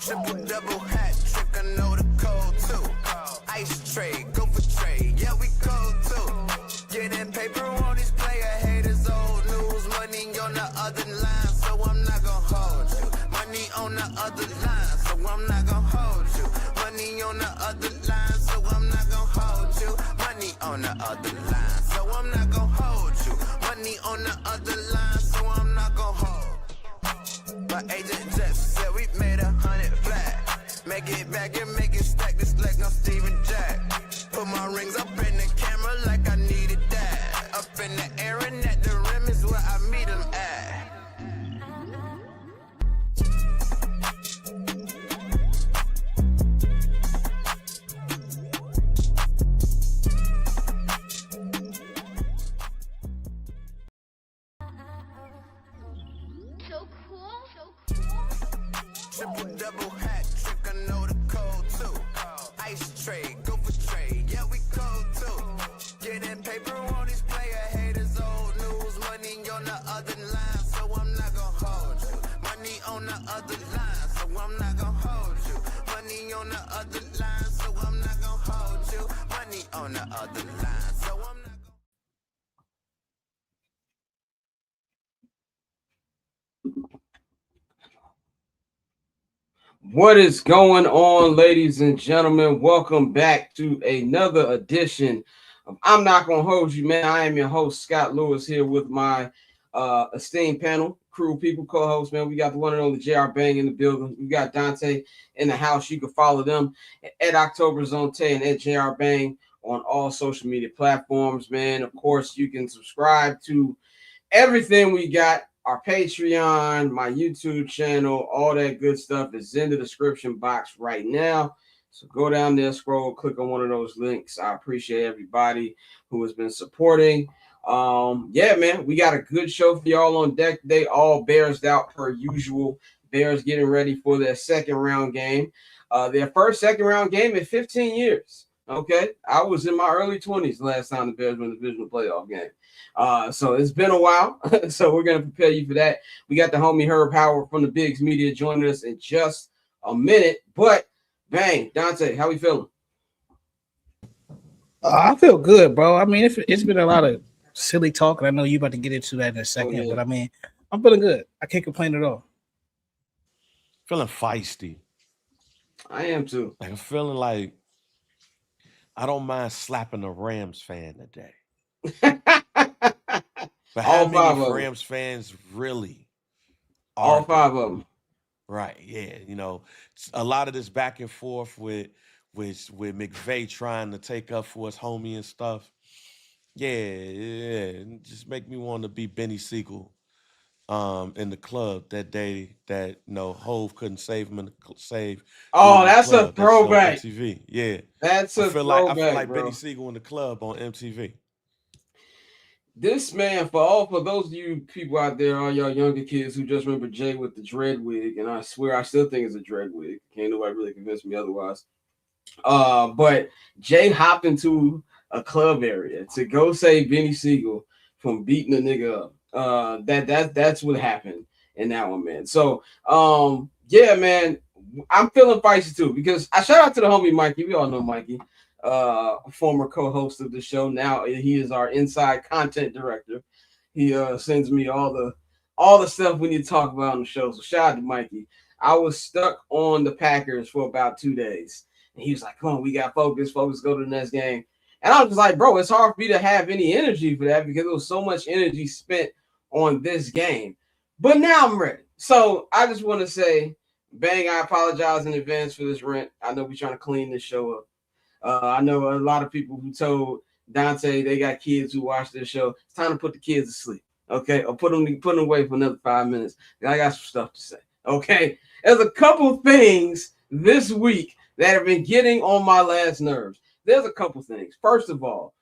Triple double hat trick, I know the code too. Ice trade, go for trade, yeah we cold too. Getting paper on these player haters, old news. Money on the other line, so I'm not gonna hold you. Money on the other line, so I'm not gonna hold you. Money on the other line, so I'm not gonna hold you. Money on the other line, so I'm not gonna hold you. Money on the other line, so I'm not gonna hold. My agent just said we made 100 flat. Make it back and make it stack just like I'm Steven Jack. Put my rings up in the camera like I needed that. Up in the air and at the rim is where I meet them at. Triple double hat trick, I know the code too. Ice trade, go for trade, yeah we cold too. Getting paper on these player haters, old news. Money on the other line, so I'm not gonna hold you. Money on the other line, so I'm not gonna hold you. Money on the other line, so I'm not gonna hold you. Money on the other line, so I'm not gonna. What is going on, ladies and gentlemen? Welcome back to another edition of I'm Not Gonna Hold You, man. I am your host, Scott Lewis, here with my esteemed panel, crew, people, co-hosts, man. We got the one and only JR Bang in the building. We got Dante in the house. You can follow them at October Dante and at JR Bang on all social media platforms, man. Of course, you can subscribe to everything we got. Our Patreon, my YouTube channel, all that good stuff is in the description box right now. So go down there, scroll, click on one of those links. I appreciate everybody who has been supporting. Yeah, man, we got a good show for y'all on deck today. All Bears out per usual. Bears getting ready for their second round game. Their first second round game in 15 years. Okay, I was in my early 20s last time the Bears won the Divisional Playoff game. So it's been a while. So we're going to prepare you for that. We got the homie Herb Howard from the Bigs Media joining us in just a minute. But, Bang, Dante, how we feeling? I feel good, bro. I mean, it's been a lot of silly talk, and I know you're about to get into that in a second. But, I mean, I'm feeling good. I can't complain at all. Feeling feisty. I am, too. Like, I'm feeling like I don't mind slapping a Rams fan today. But how many Rams fans really are? All five of them. Right, yeah. You know, a lot of this back and forth with McVay trying to take up for his homie and stuff. Yeah. Just make me want to be Benny Siegel in the club that day that Hove couldn't save him save. Oh, that's a throwback. MTV. Yeah. That's a throwback. I feel like bro. Benny Siegel in the club on MTV. This man, for those of you people out there, all y'all younger kids who just remember Jay with the dread wig, and I swear I still think it's a dread wig. Can't nobody really convince me otherwise. But Jay hopped into a club area to go save Benny Siegel from beating a nigga up. That's what happened in that one, man. So yeah, man, I'm feeling feisty too because I shout out to the homie Mikey. We all know Mikey. Former co-host of the show. Now he is our inside content director. He sends me all the stuff we need to talk about on the show. So shout out to Mikey. I was stuck on the Packers for about 2 days. And he was like, come on, we got focus, go to the next game. And I was just like, bro, it's hard for me to have any energy for that because there was so much energy spent on this game. But now I'm ready. So I just want to say, Bang, I apologize in advance for this rant. I know we're trying to clean this show up. I know a lot of people who told Dante they got kids who watch this show. It's time to put the kids to sleep, okay? Or put them away for another 5 minutes. I got some stuff to say, okay? There's a couple things this week that have been getting on my last nerves. There's a couple things. First of all,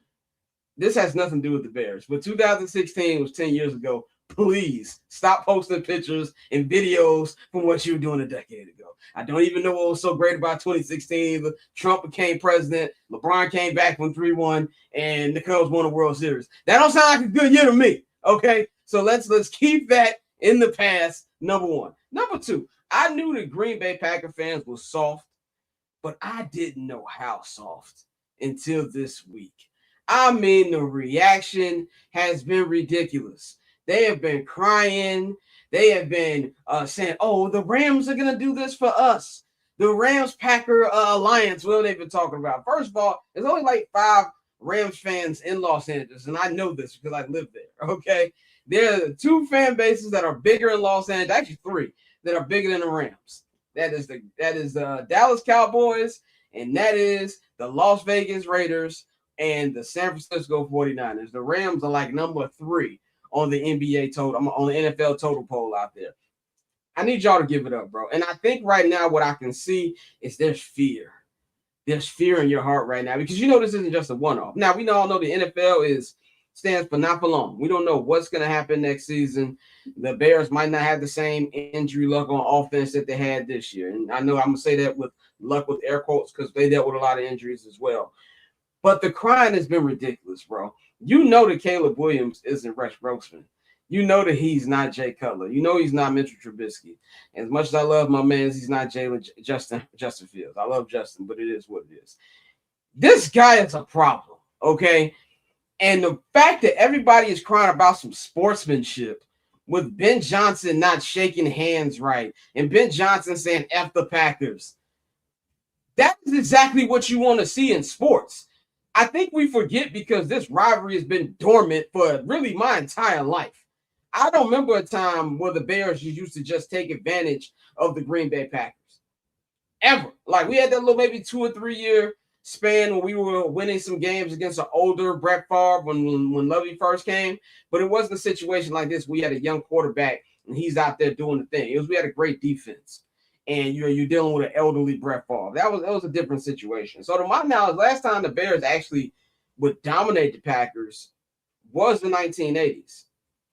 this has nothing to do with the Bears, but 2016 was 10 years ago. Please stop posting pictures and videos from what you were doing a decade ago. I don't even know what was so great about 2016. Trump became president. LeBron came back from 3-1, and the Cubs won a World Series. That don't sound like a good year to me. Okay, so let's keep that in the past. Number one. Number two, I knew the Green Bay Packer fans were soft, but I didn't know how soft until this week. I mean, the reaction has been ridiculous. They have been crying. They have been saying, oh, the Rams are going to do this for us. The Rams-Packer alliance, what they've been talking about. First of all, there's only like 5 Rams fans in Los Angeles, and I know this because I live there, okay? There are 2 fan bases that are bigger in Los Angeles, actually 3, that are bigger than the Rams. That is the Dallas Cowboys, and that is the Las Vegas Raiders and the San Francisco 49ers. The Rams are like number 3 on the NBA total, on the NFL total poll out there. I need y'all to give it up, bro. And I think right now what I can see is there's fear. There's fear in your heart right now because you know this isn't just a one-off. Now, we all know the NFL stands for not for long. We don't know what's going to happen next season. The Bears might not have the same injury luck on offense that they had this year. And I know I'm going to say that with luck with air quotes because they dealt with a lot of injuries as well. But the crying has been ridiculous, bro. You know that Caleb Williams isn't Rex Grossman. You know that he's not Jay Cutler. You know he's not Mitchell Trubisky. As much as I love my man, he's not Justin Fields. I love Justin, but it is what it is. This guy is a problem, okay? And the fact that everybody is crying about some sportsmanship with Ben Johnson not shaking hands right and Ben Johnson saying F the Packers, that is exactly what you want to see in sports. I think we forget because this rivalry has been dormant for really my entire life. I don't remember a time where the Bears used to just take advantage of the Green Bay Packers. Ever. Like, we had that little maybe 2 or 3 year span when we were winning some games against an older Brett Favre when Lovey first came. But it wasn't a situation like this. We had a young quarterback, and he's out there doing the thing. We had a great defense. And you're dealing with an elderly Brett Favre. That was a different situation. So to my knowledge, last time the Bears actually would dominate the Packers was the 1980s.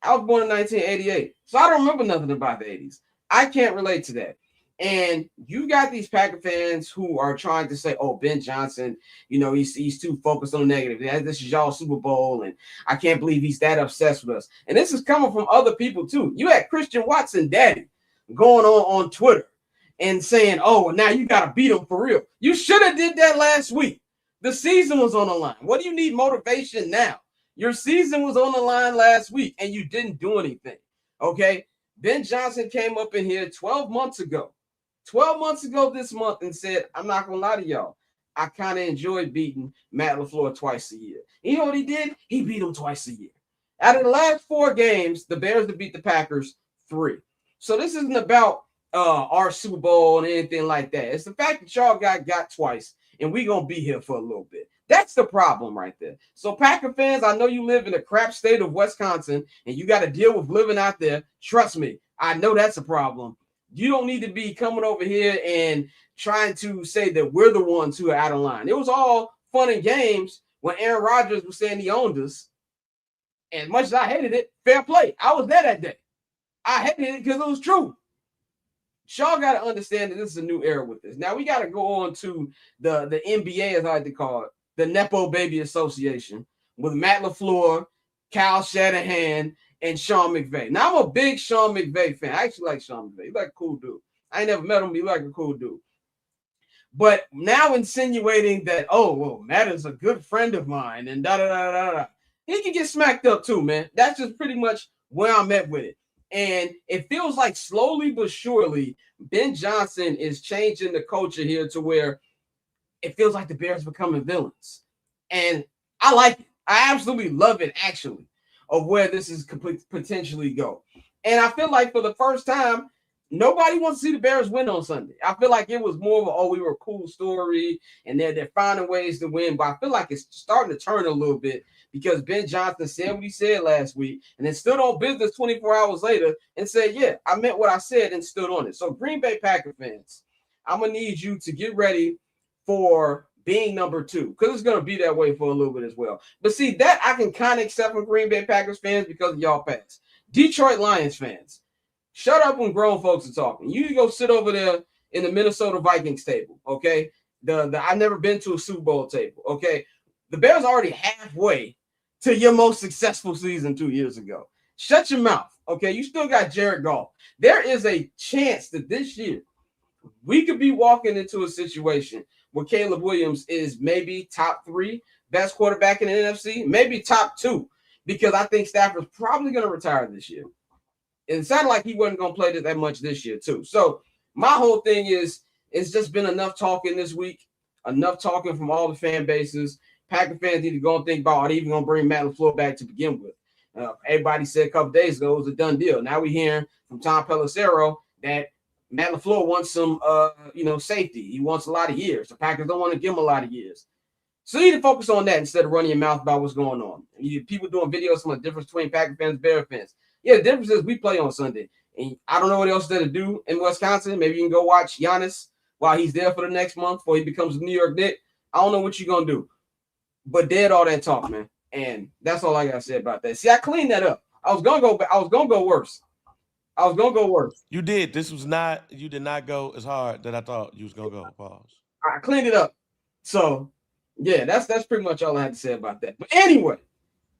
I was born in 1988, so I don't remember nothing about the 80s. I can't relate to that. And you got these Packer fans who are trying to say, oh, Ben Johnson, he's too focused on the negative. This is y'all Super Bowl, and I can't believe he's that obsessed with us. And this is coming from other people, too. You had Christian Watson daddy going on Twitter and saying, oh, now you got to beat him for real. You should have did that last week. The season was on the line. What do you need motivation now? Your season was on the line last week, and you didn't do anything, okay? Ben Johnson came up in here 12 months ago this month and said, I'm not going to lie to y'all. I kind of enjoyed beating Matt LaFleur twice a year. You know what he did? He beat him twice a year. Out of the last 4 games, the Bears have beat the Packers 3. So this isn't about our Super Bowl and anything like that. It's the fact that y'all got twice, and we're going to be here for a little bit. That's the problem right there. So Packer fans, I know you live in a crap state of Wisconsin, and you got to deal with living out there. Trust me, I know that's a problem. You don't need to be coming over here and trying to say that we're the ones who are out of line. It was all fun and games when Aaron Rodgers was saying he owned us. And much as I hated it, fair play. I was there that day. I hated it because it was true. Y'all got to understand that this is a new era with this. Now, we got to go on to the NBA, as I like to call it, the Nepo Baby Association with Matt LaFleur, Kyle Shanahan, and Sean McVay. Now, I'm a big Sean McVay fan. I actually like Sean McVay. He's like a cool dude. I ain't never met him, but he's like a cool dude. But now insinuating that, oh, well, Matt is a good friend of mine and da-da-da-da-da. He can get smacked up too, man. That's just pretty much where I'm at with it. And it feels like slowly but surely, Ben Johnson is changing the culture here to where it feels like the Bears becoming villains. And I like it. I absolutely love it, actually, of where this is potentially go. And I feel like for the first time, nobody wants to see the Bears win on Sunday. I feel like it was more of a, we were a cool story, and they're finding ways to win. But I feel like it's starting to turn a little bit because Ben Johnson said what he said last week and then stood on business 24 hours later and said, yeah, I meant what I said and stood on it. So Green Bay Packer fans, I'm going to need you to get ready for being number 2 because it's going to be that way for a little bit as well. But see, that I can kind of accept from Green Bay Packers fans because of y'all past. Detroit Lions fans, shut up when grown folks are talking. You go sit over there in the Minnesota Vikings table, okay? I've never been to a Super Bowl table, okay? The Bears are already halfway to your most successful season 2 years ago. Shut your mouth. Okay, you still got Jared Goff. There is a chance that this year we could be walking into a situation where Caleb Williams is maybe top 3 best quarterback in the NFC, maybe top 2, because I think Stafford's probably going to retire this year. It sounded like he wasn't going to play that much this year, too. So my whole thing is, it's just been enough talking this week, enough talking from all the fan bases. Packer fans need to go and think about, are they even going to bring Matt LaFleur back to begin with? Everybody said a couple days ago it was a done deal. Now we're hearing from Tom Pelissero that Matt LaFleur wants some, safety. He wants a lot of years. The Packers don't want to give him a lot of years. So you need to focus on that instead of running your mouth about what's going on. People doing videos on the difference between Packer fans and Bear fans. Yeah, the difference is we play on Sunday. And I don't know what else there to do in Wisconsin. Maybe you can go watch Giannis while he's there for the next month before he becomes a New York Knick. I don't know what you're going to do. But dead all that talk, man. And that's all I got to say about that. See, I cleaned that up. I was going to go worse. You did. You did not go as hard that I thought you was going to go. Pause. I cleaned it up. So, yeah, that's pretty much all I had to say about that. But anyway,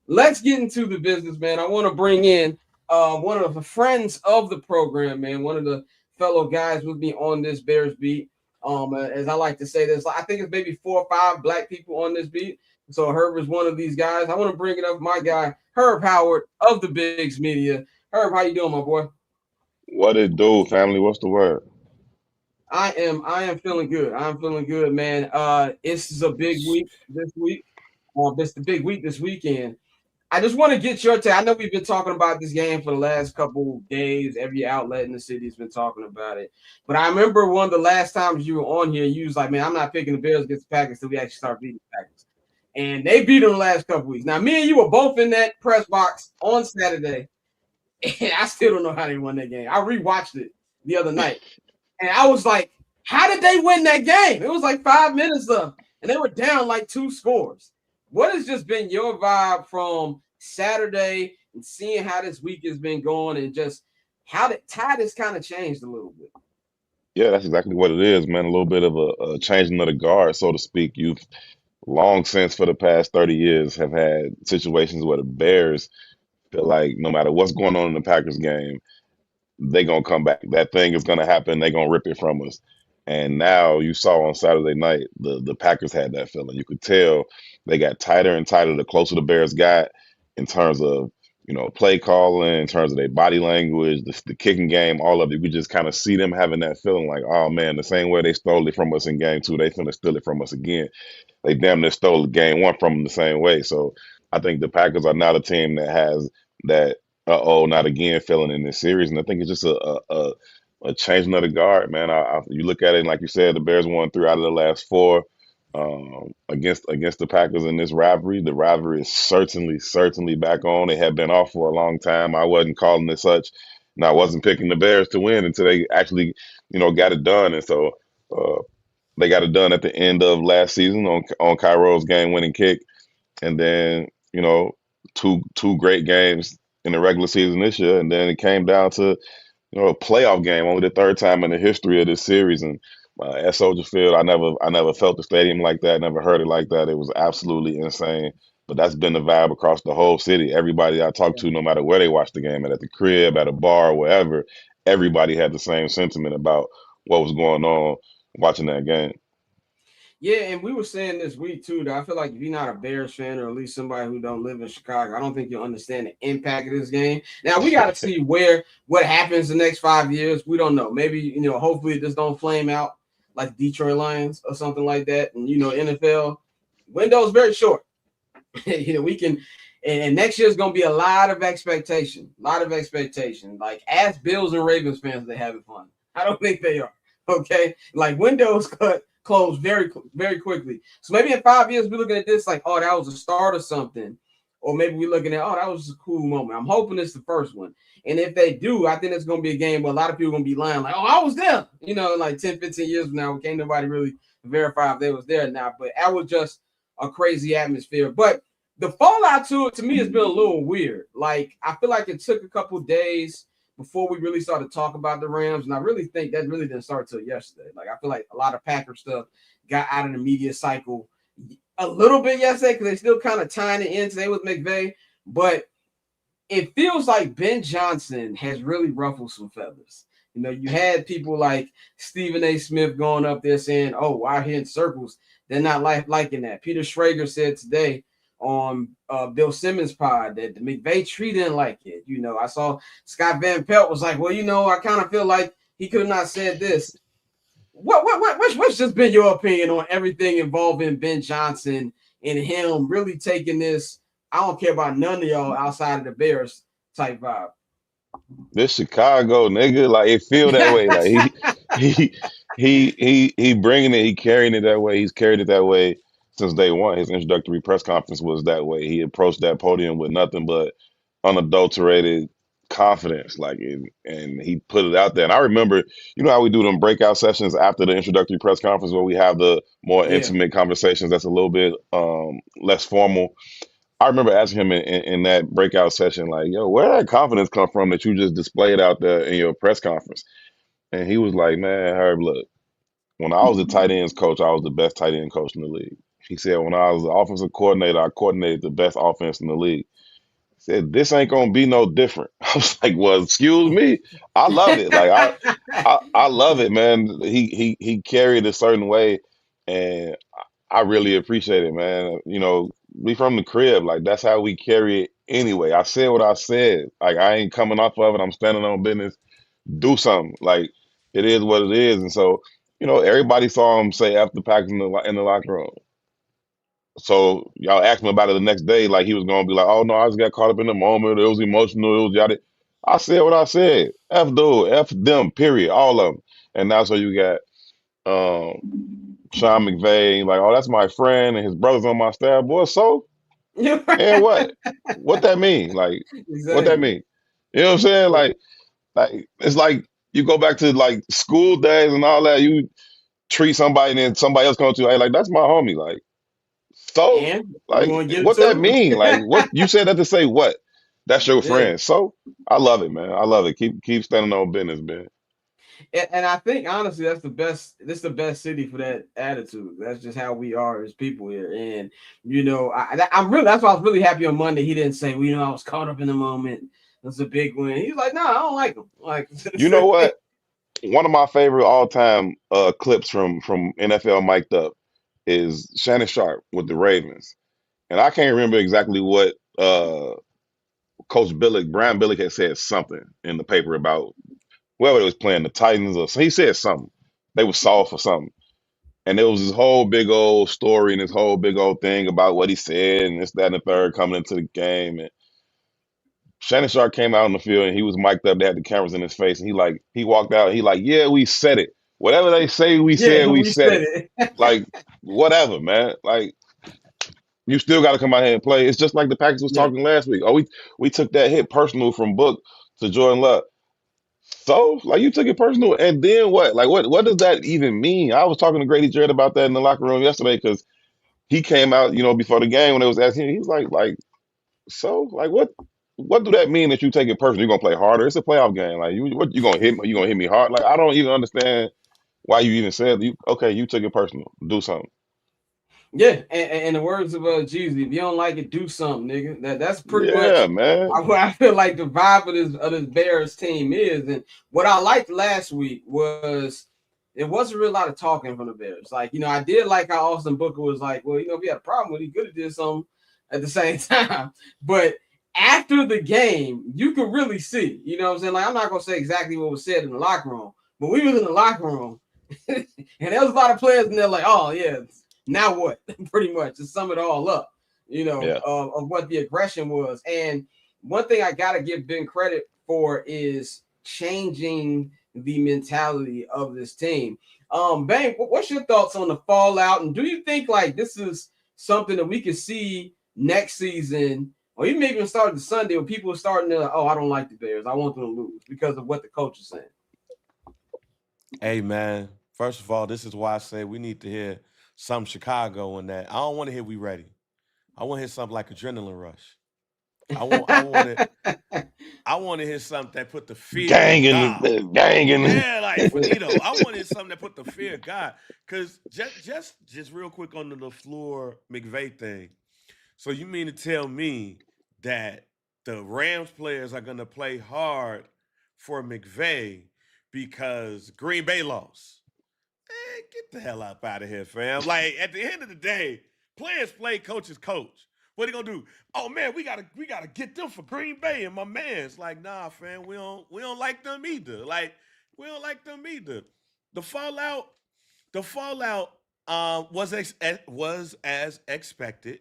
let's get into the business, man. I want to bring in one of the friends of the program, man, one of the fellow guys with me on this Bears beat. As I like to say, I think it's maybe 4 or 5 black people on this beat. So Herb is one of these guys. I want to bring it up, my guy, Herb Howard of the Bigs Media. Herb, how you doing, my boy? What it do, family? What's the word? I am feeling good. I'm feeling good, man. It's a big week this week. It's the big week this weekend. I just want to get your take. I know we've been talking about this game for the last couple of days. Every outlet in the city has been talking about it. But I remember one of the last times you were on here, you was like, man, I'm not picking the Bears against the Packers until we actually start beating the Packers. And they beat them the last couple of weeks. Now, me and you were both in that press box on Saturday. And I still don't know how they won that game. I rewatched it the other night. And I was like, how did they win that game? It was like 5 minutes left. And they were down like 2 scores. What has just been your vibe from Saturday and seeing how this week has been going and just how the tide has kind of changed a little bit? Yeah, that's exactly what it is, man. A little bit of a changing of the guard, so to speak. You've long since for the past 30 years have had situations where the Bears feel like no matter what's going on in the Packers game, they gonna come back. That thing is gonna happen. They gonna rip it from us. And now you saw on Saturday night, the Packers had that feeling. You could tell they got tighter and tighter the closer the Bears got in terms of play calling, in terms of their body language, the kicking game, all of it. You could just kind of see them having that feeling like, oh man, the same way they stole it from us in game 2, they finna steal it from us again. They damn near stole game 1 from them the same way. So I think the Packers are not a team that has that not again feeling in this series. And I think it's just a changing of the guard, man. You look at it, and like you said, the Bears won 3 out of the last 4 against the Packers in this rivalry. The rivalry is certainly back on. It had been off for a long time. I wasn't calling it such, and I wasn't picking the Bears to win until they actually, got it done. And so they got it done at the end of last season on Cairo's game-winning kick, and then two great games in the regular season this year, and then it came down to a playoff game, only the 3rd time in the history of this series. And at Soldier Field, I never felt the stadium like that, never heard it like that. It was absolutely insane. But that's been the vibe across the whole city. Everybody I talked to, no matter where they watched the game, at the crib, at a bar, wherever, everybody had the same sentiment about what was going on watching that game. Yeah, and we were saying this week too that I feel like if you're not a Bears fan or at least somebody who don't live in Chicago, I don't think you'll understand the impact of this game. Now we got to see what happens the next 5 years. We don't know. Maybe hopefully it just don't flame out like Detroit Lions or something like that. And NFL window's very short. We can, and next year's gonna be a lot of expectation. Like ask Bills and Ravens fans, they having fun. I don't think they are. Okay, like windows close very, very quickly. So maybe in 5 years, we're looking at this like, oh, that was a start or something. Or maybe we're looking at, oh, that was just a cool moment. I'm hoping it's the first one. And if they do, I think it's going to be a game where a lot of people are going to be lying like, oh, I was there. Like 10, 15 years from now, can't nobody really verify if they was there now. But that was just a crazy atmosphere. But the fallout to it, to me, has been a little weird. Like, I feel like it took a couple days before we really started to talk about the Rams. And I really think that really didn't start till yesterday. Like, I feel like a lot of Packer stuff got out of the media cycle a little bit yesterday because they still kind of tying it in today with McVay. But it feels like Ben Johnson has really ruffled some feathers. You know, you had people like Stephen A. Smith going up there saying, "Oh, out here in circles, they're not liking that." Peter Schrager said today on Bill Simmons' pod that the McVay tree didn't like it. You know, I saw Scott Van Pelt was like, "Well, you know, I kind of feel like he could have not said this." What's just been your opinion on everything involving Ben Johnson and him really taking this? I don't care about none of y'all outside of the Bears type vibe. This Chicago nigga, like it feel that way. Like he he bringing it, he carrying it that way. He's carried it that way since day one. His introductory press conference was that way. He approached that podium with nothing but unadulterated confidence, like and he put it out there. And I remember, you know how we do them breakout sessions after the introductory press conference where we have the more Yeah. intimate conversations that's a little bit less formal. I remember asking him in that breakout session, like, yo, where did that confidence come from that you just displayed out there in your press conference? And he was like, man, Herb, look, when I was a tight ends coach, I was the best tight end coach in the league. He said, when I was the offensive coordinator, I coordinated the best offense in the league. He said, this ain't gonna be no different. I was like, well, excuse me. I love it. Like I love it, man. He carried a certain way, and I really appreciate it, man. You know, we from the crib, like that's how we carry it anyway. I said what I said. Like I ain't coming off of it. I'm standing on business. Do something. Like it is what it is. And so, you know, everybody saw him say after the Packers in the locker room. So y'all asked me about it the next day, like he was gonna be like, "Oh no, I just got caught up in the moment. It was emotional. It was yada." I said what I said. F dude, F them. Period. All of them. And now so you got um Sean McVay, like, oh, that's my friend and his brother's on my staff. Boy, so and what? What that mean? Like, what that Exactly. mean? You know what I'm saying? Like it's like you go back to like school days and all that. You treat somebody and then somebody else comes to you, hey, like that's my homie. Like, so And you like want to get it what that to mean? Like, what you said that to say what? That's your yeah. friend. So I love it, man. I love it. Keep standing on business, man. And I think honestly, that's the best. This is the best city for that attitude. That's just how we are as people here. And you know, I'm really. That's why I was really happy on Monday. He didn't say, "Well, you know, I was caught up in the moment. It was a big win." He's like, "No, I don't like him." Like, You know what? One of my favorite all time clips from NFL mic'd up is Shannon Sharp with the Ravens. And I can't remember exactly what Coach Billick, Brian Billick had said something in the paper about whoever they was playing, the Titans or so he said something. They were soft or something. And there was this whole big old story and this whole big old thing about what he said and this, that, and the third coming into the game. And Shannon Sharp came out on the field and he was mic'd up. They had the cameras in his face. And he walked out. And he like, yeah, we said it. Whatever they say, we yeah, said, we we said said it. it. Like, whatever, man. Like, you still got to come out here and play. It's just like the Packers was Yeah, talking last week. Oh, we took that hit personal from Book to Jordan Love. So, like, you took it personal, and then what? Like, what does that even mean? I was talking to Grady Jarrett about that in the locker room yesterday because he came out, you know, before the game when it was asking him. He was like, so, like, what do that mean that you take it personal? You're gonna play harder. It's a playoff game. Like, you gonna hit me? You gonna hit me hard? Like, I don't even understand why you even said you. Okay, you took it personal. Do something. yeah. And in the words of Jeezy, if you don't like it, do something, nigga. That's pretty Yeah, much man. what I feel like the vibe of this Bears team is. And what I liked last week was there wasn't really a lot of talking from the Bears. Like, you know, I did like how Austin Booker was like, well, you know, if he had a problem with it, he could have did something at the same time. But after the game, you could really see, you know what I'm saying? Like, I'm not gonna say exactly what was said in the locker room, but we was in the locker room and there was a lot of players in there like, oh yeah, now what? Pretty much to sum it all up, you know, Yeah. of what the aggression was. And one thing I gotta give Ben credit for is changing the mentality of this team. Bang, what's your thoughts on the fallout? And do you think like this is something that we could see next season, or even maybe start the Sunday when people are starting to, oh, I don't like the Bears, I want them to lose because of what the coach is saying? Hey man, first of all, this is why I say we need to hear some Chicago in that. I don't want to hear we ready. I want to hear something like adrenaline rush. I want to hear something that put the fear of Gang God. and gang and Yeah, like Finito. I want to hear something that put the fear of God. Cause just real quick on the LaFleur McVay thing. So you mean to tell me that the Rams players are going to play hard for McVay because Green Bay lost. Get the hell up out of here, fam. Like, at the end of the day, players play, coaches coach. What are they gonna do? Oh man, we gotta get them for Green Bay. And my man's like, nah, fam, we don't like them either. Like, we don't like them either. The fallout was as expected.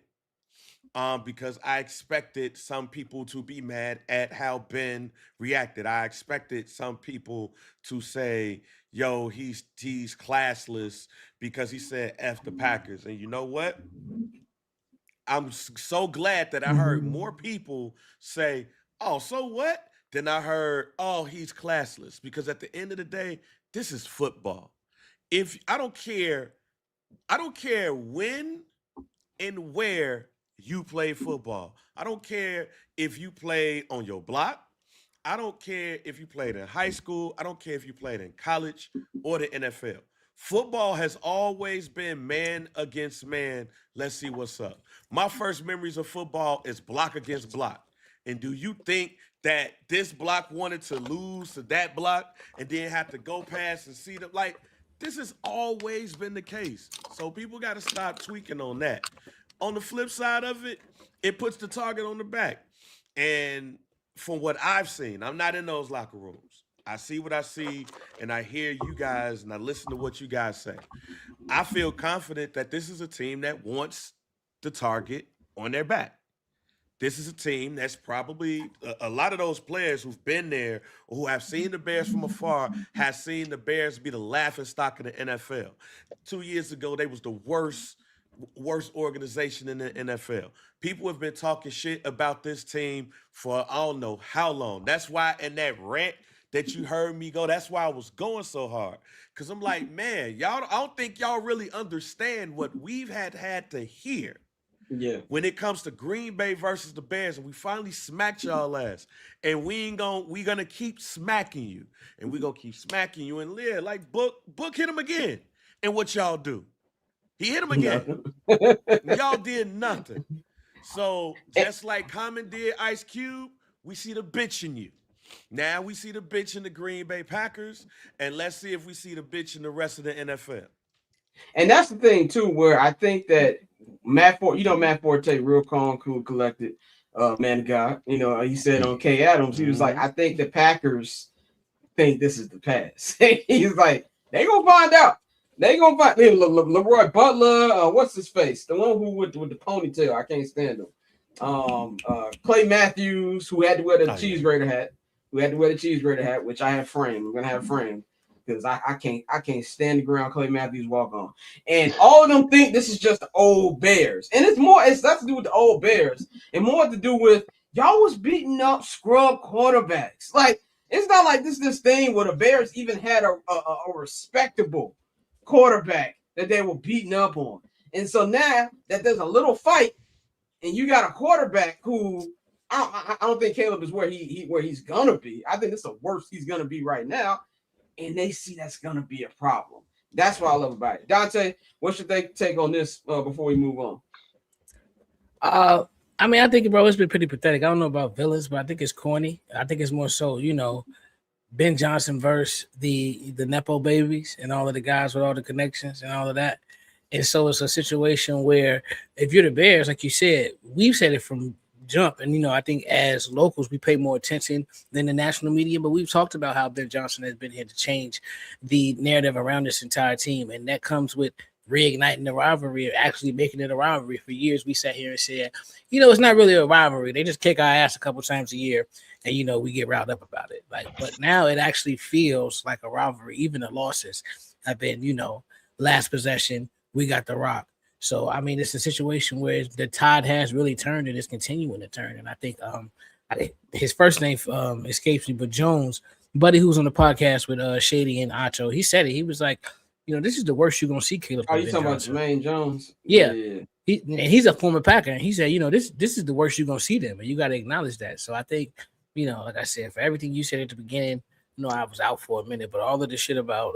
Because I expected some people to be mad at how Ben reacted. I expected some people to say, "Yo, he's classless because he said F the Packers." And you know what? I'm so glad that I heard more people say, "Oh, so what?" than I heard, "Oh, he's classless." Because at the end of the day, this is football. If I don't care when and where you play football. I don't care if you play on your block. I don't care if you played in high school. I don't care if you played in college or the NFL. Football has always been man against man. Let's see what's up. My first memories of football is block against block. And do you think that this block wanted to lose to that block and then have to go past and see them? Like, this has always been the case. So people got to stop tweaking on that. On the flip side of it, it puts the target on the back. And from what I've seen, I'm not in those locker rooms. I see what I see, and I hear you guys, and I listen to what you guys say. I feel confident that this is a team that wants the target on their back. This is a team that's probably a lot of those players who've been there or who have seen the Bears from afar have seen the Bears be the laughing stock of the NFL. 2 years ago, they was the worst organization in the NFL. People have been talking shit about this team for I don't know how long. That's why in that rant that you heard me go, that's why I was going so hard. Because I'm like, man, I don't think y'all really understand what we've had to hear. Yeah. When it comes to Green Bay versus the Bears, and we finally smacked y'all ass, and we gonna keep smacking you, and we gonna keep smacking you, and live like Book hit him again, and what y'all do? He hit him again. Y'all did nothing. So just like Common did Ice Cube, we see the bitch in you. Now we see the bitch in the Green Bay Packers, and let's see if we see the bitch in the rest of the NFL. And that's the thing too, where I think that Matt Forte, real calm, cool, collected, man of God. You know, he said on K Adams, he was like, I think the Packers think this is the pass. He's like, they gonna find out. They gonna find Leroy Butler. What's his face? The one who with the ponytail. I can't stand him. Clay Matthews, who had to wear the cheese grater hat. Which I have framed. I'm gonna have framed because I can't stand the ground Clay Matthews walk on. And all of them think this is just the old Bears. And it's less to do with the old Bears and more to do with y'all was beating up scrub quarterbacks. Like, it's not like this thing where the Bears even had a respectable quarterback that they were beating up on. And so now that there's a little fight and you got a quarterback who I don't think Caleb is where he's gonna be. I think it's the worst he's gonna be right now. And they see that's gonna be a problem. That's what I love about it. Dante, what's your take on this before we move on? I mean, I think, bro, it's been pretty pathetic. I don't know about villains, but I think it's corny. I think it's more so, Ben Johnson versus the Nepo babies and all of the guys with all the connections and all of that. And so it's a situation where if you're the Bears, like you said, we've said it from jump. And, I think as locals, we pay more attention than the national media, but we've talked about how Ben Johnson has been here to change the narrative around this entire team. And that comes with reigniting the rivalry, actually making it a rivalry. For years, we sat here and said, it's not really a rivalry. They just kick our ass a couple times a year and, we get riled up about it. But now it actually feels like a rivalry. Even the losses have been, last possession, we got the rock. So, I mean, it's a situation where the tide has really turned and it's continuing to turn. And I think his first name escapes me, but Jones, buddy who's on the podcast with Shady and Acho, he said it. He was like, this is the worst you're going to see Caleb. Oh, you talking about Jermaine Jones? Yeah. He's a former Packer. And he said, this is the worst you're going to see them. And you got to acknowledge that. So I think, like I said, for everything you said at the beginning, I was out for a minute, but all of the shit about,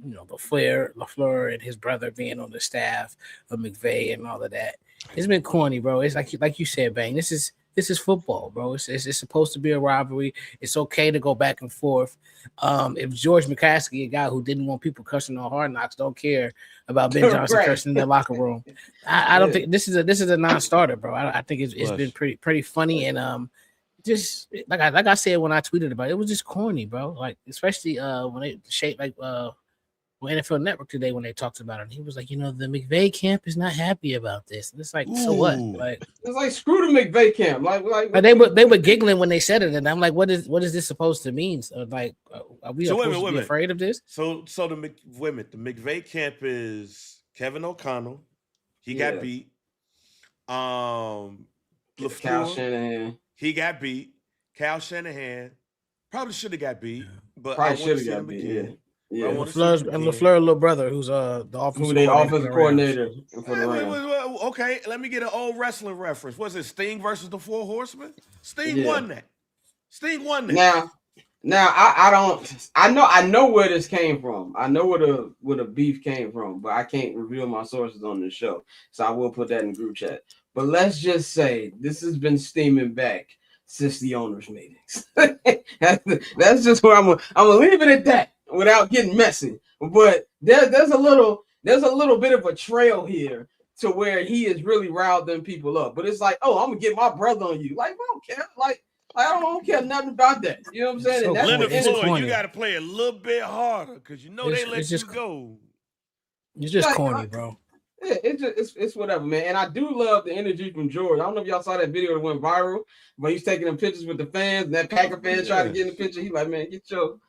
LaFleur and his brother being on the staff of McVay and all of that, it's been corny, bro. It's like you said, Bang, this is This is football, bro. It's supposed to be a rivalry. It's okay to go back and forth. If George McCaskey, a guy who didn't want people cursing on Hard Knocks, don't care about Ben Johnson Right. cursing in the locker room, I don't think this is a non-starter, bro. I think it's been pretty funny and just like I said when I tweeted about it, it was just corny, bro. Like especially when they shaped like when NFL Network today when they talked about it, he was like, the McVay camp is not happy about this. And it's like, so what? Like it's like screw the McVay camp. Like they were giggling when they said it, and I'm like, what is this supposed to mean? So, like, are we supposed to be afraid of this? So the McVay camp is Kevin O'Connell. He got beat. Kyle Shanahan. He got beat. Kyle Shanahan probably should have got beat, but probably should have got beat. Yeah. LaFleur's little brother, who's the offensive coordinator. Okay, let me get an old wrestling reference. Was it Sting versus the Four Horsemen? Sting won that. Now I know where this came from. I know where the beef came from, but I can't reveal my sources on this show, so I will put that in group chat. But let's just say this has been steaming back since the owners' meetings. That's just where I'm gonna leave it at that without getting messy. But there's a little bit of a trail here to where he is really riled them people up. But it's like, oh, I'm gonna get my brother on you. Like, I don't care. Like I don't care nothing about that. You know what I'm saying? So Leonard Floyd, you got to play a little bit harder because they let you go. It's just corny, bro. Yeah, it's whatever, man. And I do love the energy from George. I don't know if y'all saw that video that went viral, but he's taking them pictures with the fans, and that Packer fan tried to get in the picture. He's like, man, get your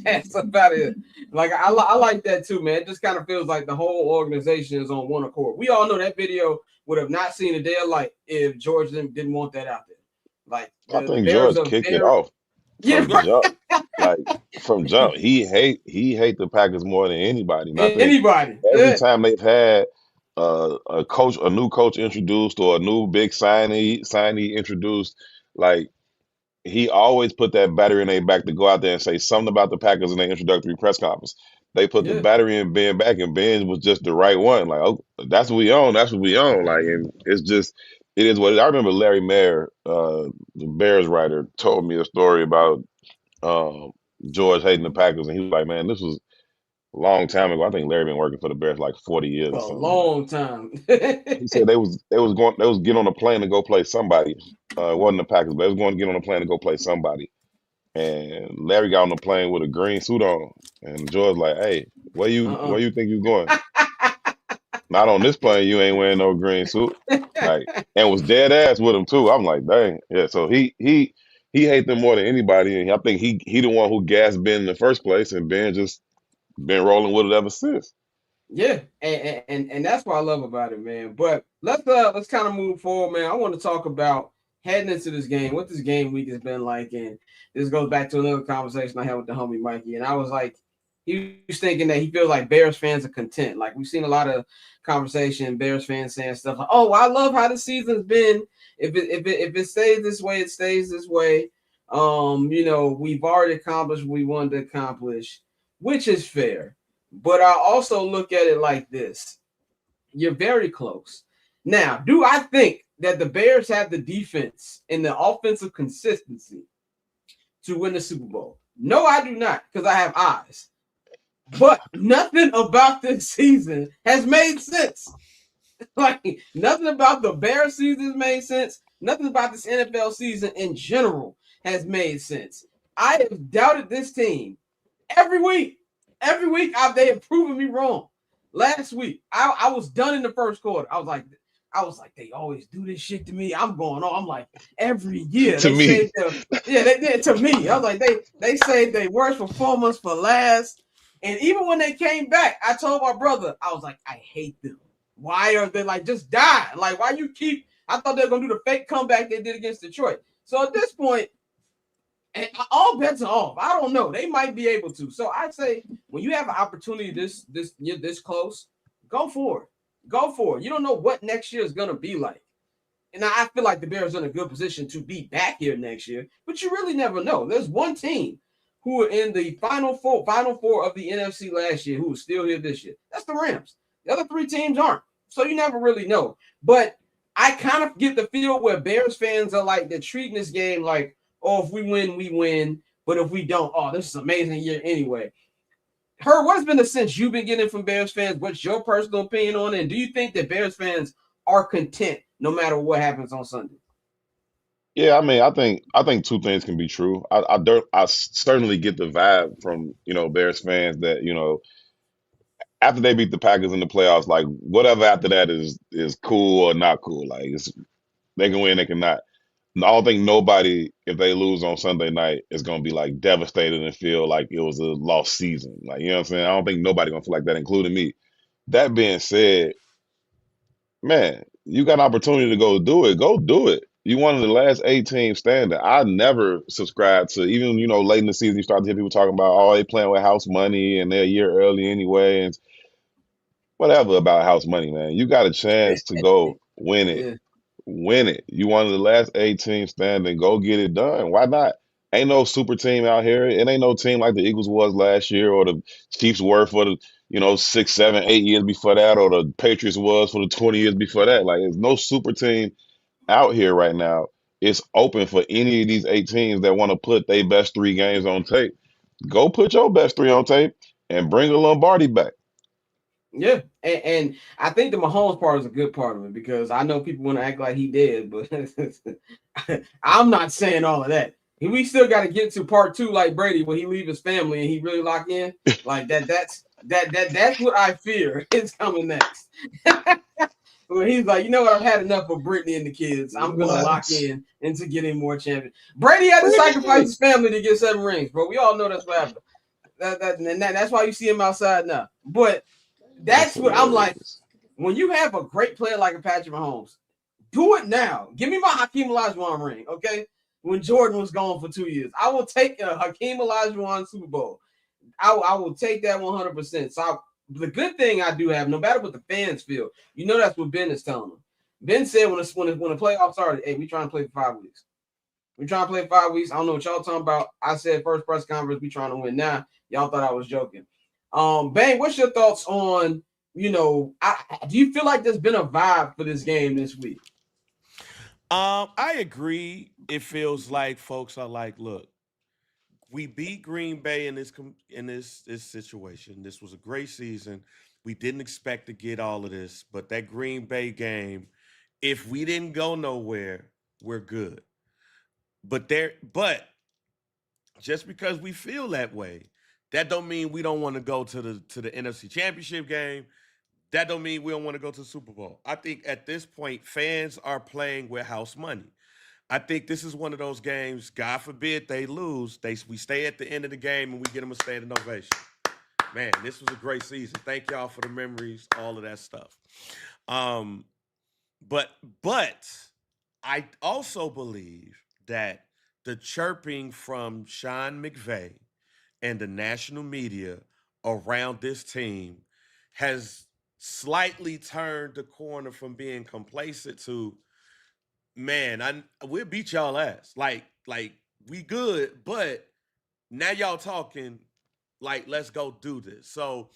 ass up out of here. Like I like that too, man. It just kind of feels like the whole organization is on one accord. We all know that video would have not seen a day of light if George didn't want that out there. Like I think George kicked it off. From jump, he hate the Packers more than anybody. Every time they've had a new coach introduced or a new big signee introduced, like he always put that battery in their back to go out there and say something about the Packers in their introductory press conference. They put the battery in Ben back, and Ben was just the right one. Like, oh, that's what we own. That's what we own. Like, and it's just. It is what it is. I remember Larry Mayer, the Bears writer, told me a story about George hating the Packers, and he was like, "Man, this was a long time ago. I think Larry been working for the Bears like 40 years or something. A long time." He said they was getting on a plane to go play somebody. It wasn't the Packers, but they was going to get on a plane to go play somebody. And Larry got on the plane with a green suit on, and George like, "Hey, where you think you going?" Not on this plane, you ain't wearing no green suit. Like, and was dead ass with him too. I'm like, dang, yeah. So he hate them more than anybody, and I think he the one who gassed Ben in the first place, and Ben just been rolling with it ever since. Yeah, and that's what I love about it, man. But let's kind of move forward, man. I want to talk about heading into this game, what this game week has been like, and this goes back to another conversation I had with the homie Mikey, and I was like, he was thinking that he feels like Bears fans are content. Like we've seen a lot of conversation, Bears fans saying stuff like, "Oh, I love how the season's been. If it stays this way, it stays this way. We've already accomplished what we wanted to accomplish," which is fair. But I also look at it like this: you're very close. Now, do I think that the Bears have the defense and the offensive consistency to win the Super Bowl? No, I do not, because I have eyes. But nothing about this season has made sense. Like nothing about the Bears season has made sense. Nothing about this NFL season in general has made sense. I have doubted this team every week. Every week they have proven me wrong. Last week, I was done in the first quarter. I was like, they always do this shit to me. I'm going on. I'm like, every year. To me. They did to me. I was like, they saved their worst performance for last. And even when they came back, I told my brother, I was like, I hate them. Why are they like just die? Like, why you keep? I thought they were gonna do the fake comeback they did against Detroit. So at this point, and all bets are off. I don't know. They might be able to. So I say, when you have an opportunity this close, go for it. Go for it. You don't know what next year is gonna be like. And I feel like the Bears are in a good position to be back here next year, but you really never know. There's one team who were in the final four of the NFC last year, who is still here this year. That's the Rams. The other three teams aren't. So you never really know. But I kind of get the feel where Bears fans are like they're treating this game like, oh, if we win, we win. But if we don't, oh, this is an amazing year anyway. Herb, what's been the sense you've been getting from Bears fans? What's your personal opinion on it? And do you think that Bears fans are content no matter what happens on Sunday? Yeah, I mean, I think two things can be true. I certainly get the vibe from Bears fans that after they beat the Packers in the playoffs, like whatever after that is cool or not cool. Like they can win, they cannot. I don't think nobody, if they lose on Sunday night, is gonna be like devastated and feel like it was a lost season. Like, you know what I'm saying? I don't think nobody gonna feel like that, including me. That being said, man, you got an opportunity to go do it. Go do it. You one of the last 8 teams standing. I never subscribed to, even late in the season, you start to hear people talking about, oh, they playing with house money and they're a year early anyway, and whatever about house money, man. You got a chance to go win it. Yeah. Win it. You one of the last 8 teams standing. Go get it done. Why not? Ain't no super team out here. It ain't no team like the Eagles was last year or the Chiefs were for the 6, 7, 8 years before that, or the Patriots was for the 20 years before that. Like, there's no super team out here right now. It's open for any of these 8 teams that want to put their best 3 games on tape. Go put your best 3 on tape and bring the Lombardi back. Yeah, and I think the Mahomes part is a good part of it because I know people want to act like he did, but I'm not saying all of that. We still got to get to part 2, like Brady, when he leave his family and he really lock in like that. That's what I fear is coming next. When he's like, you know what, I've had enough of Brittany and the kids. I'm gonna lock in into getting more champions. Brady had to sacrifice his family to get 7 rings, bro. We all know that's what happened. That's why you see him outside now. But that's what I'm like. When you have a great player like a Patrick Mahomes, do it now. Give me my Hakeem Olajuwon ring, okay? When Jordan was gone for 2 years, I will take a Hakeem Olajuwon Super Bowl. I will take that 100%. So the good thing I do have, no matter what the fans feel, that's what Ben is telling them. Ben said when the playoffs started, hey, we trying to play for 5 weeks. We trying to play 5 weeks. I don't know what y'all talking about. I said first press conference, we trying to win now. Y'all thought I was joking. Bang, what's your thoughts on, do you feel like there's been a vibe for this game this week? I agree. It feels like folks are like, look, we beat Green Bay in this situation. This was a great season. We didn't expect to get all of this, but that Green Bay game, if we didn't go nowhere, we're good. But just because we feel that way, that don't mean we don't want to go to the NFC Championship game. That don't mean we don't want to go to the Super Bowl. I think at this point, fans are playing with house money. I think this is one of those games, God forbid they lose, we stay at the end of the game and we get them a standing ovation. Man, this was a great season. Thank y'all for the memories, all of that stuff. But I also believe that the chirping from Sean McVay and the national media around this team has slightly turned the corner from being complacent to, man, we'll beat y'all ass. Like we good, but now y'all talking like let's go do this. So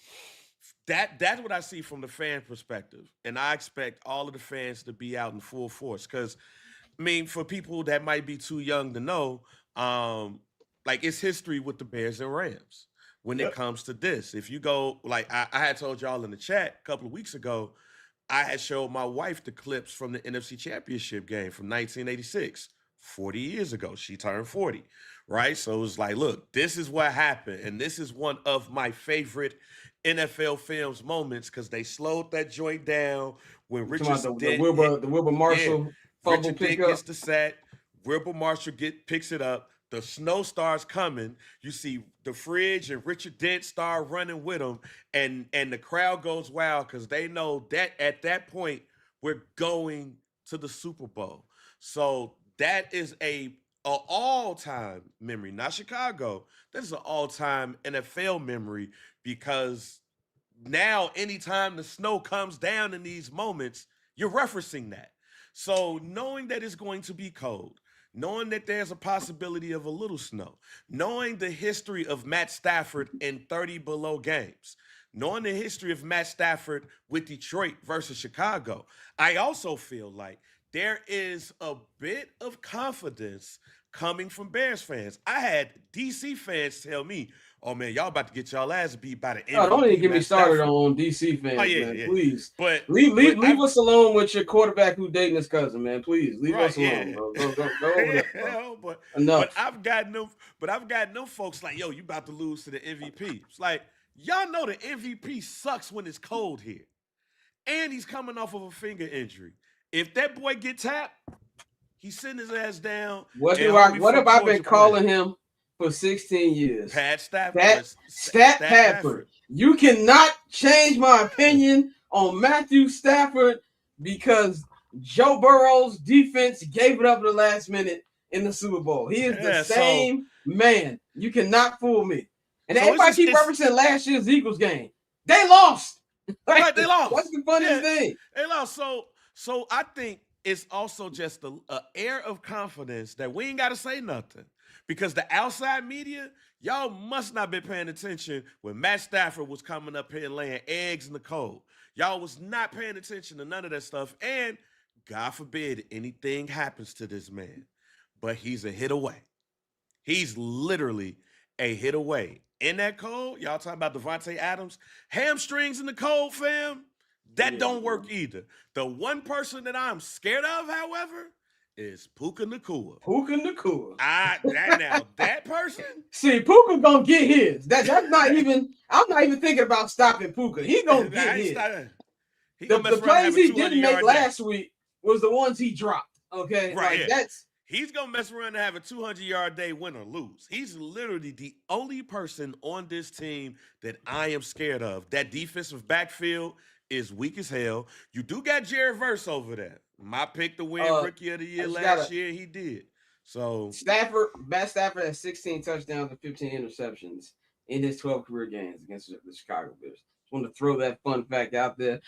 that's what I see from the fan perspective, and I expect all of the fans to be out in full force. Because I mean, for people that might be too young to know, like it's history with the Bears and Rams when it comes to this. If you go, like I had told y'all in the chat a couple of weeks ago, I had showed my wife the clips from the NFC Championship game from 1986, 40 years ago. She turned 40, right? So it was like, look, this is what happened. And this is one of my favorite NFL Films moments because they slowed that joint down when Richard the Wilbur Marshall fumble Richard Dent pickup. gets the sack. Wilbur Marshall picks it up. The snow starts coming. You see the fridge and Richard Dent start running with him, and the crowd goes wild because they know that at that point we're going to the Super Bowl. So that is a all-time memory, not Chicago. That is an all-time NFL memory because now anytime the snow comes down in these moments, you're referencing that. So knowing that it's going to be cold, knowing that there's a possibility of a little snow, knowing the history of Matt Stafford in 30 below games, knowing the history of Matt Stafford with Detroit versus Chicago, I also feel like there is a bit of confidence coming from Bears fans. I had DC fans tell me, "Oh man, y'all about to get y'all ass beat by the Oh, don't even MVP, get me Matt started Stafford." on DC Oh fans, yeah, man. yeah. Please. But Leave I've us alone with your quarterback who dating his cousin, man. Please leave right, us alone, yeah. bro. Go over there, bro. Hell, but Enough. I've got no folks like, yo, you about to lose to the MVP. It's like, y'all know the MVP sucks when it's cold here. And he's coming off of a finger injury. If that boy get tapped, he's sitting his ass down and homie What from have I been Georgia playing. calling him for 16 years? Pat Stafford or Stat Stat Padford. Pafford. You cannot change my opinion on Matthew Stafford because Joe Burrow's defense gave it up at the last minute in the Super Bowl. He is the Yeah, so same man. You cannot fool me. And so everybody keep it's referencing last year's Eagles game. They lost. right, they What's lost. the funniest Yeah, thing? they lost. So I think it's also just a air of confidence that we ain't got to say nothing because the outside media, y'all must not been paying attention when Matt Stafford was coming up here and laying eggs in the cold. Y'all was not paying attention to none of that stuff, and God forbid anything happens to this man, but he's a hit away. He's literally a hit away. In that cold, y'all talking about Devontae Adams, hamstrings in the cold, fam. That Yeah, don't work either. The one person that I'm scared of, however, is Puka Nakua. Puka Nakua. That person. See, Puka gonna get his. That's not even. I'm not even thinking about stopping Puka. He gonna get his. He The gonna mess around and plays have a he 200 didn't make yard day. last week was the ones he dropped. Okay, Right, like yeah. that's He's gonna mess around and have a 200-yard day, win or lose. He's literally the only person on this team that I am scared of. That defensive backfield is weak as hell. You do got Jared Verse over there. My pick to win Rookie of the Year last year, he did. So Matt Stafford has 16 touchdowns and 15 interceptions in his 12 career games against the Chicago Bears. Just want to throw that fun fact out there.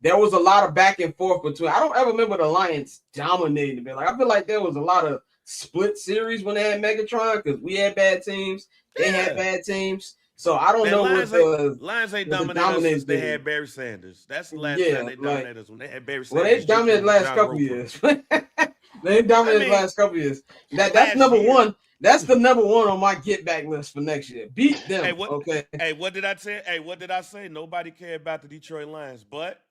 There was a lot of back and forth between. I don't ever remember the Lions dominating the Bears. Like I feel like there was a lot of split series when they had Megatron because we had bad teams, they had bad teams. So I don't know Lions ain't what the dominated us since they thing. had Barry Sanders. That's the last time they dominated us when they had Barry Sanders. Well, they dominated the last couple years. They dominated the last couple years. That's number one. That's the number one on my get back list for next year. Beat them. Okay. Hey, what did I say? Hey, what did I say? Nobody cared about the Detroit Lions, but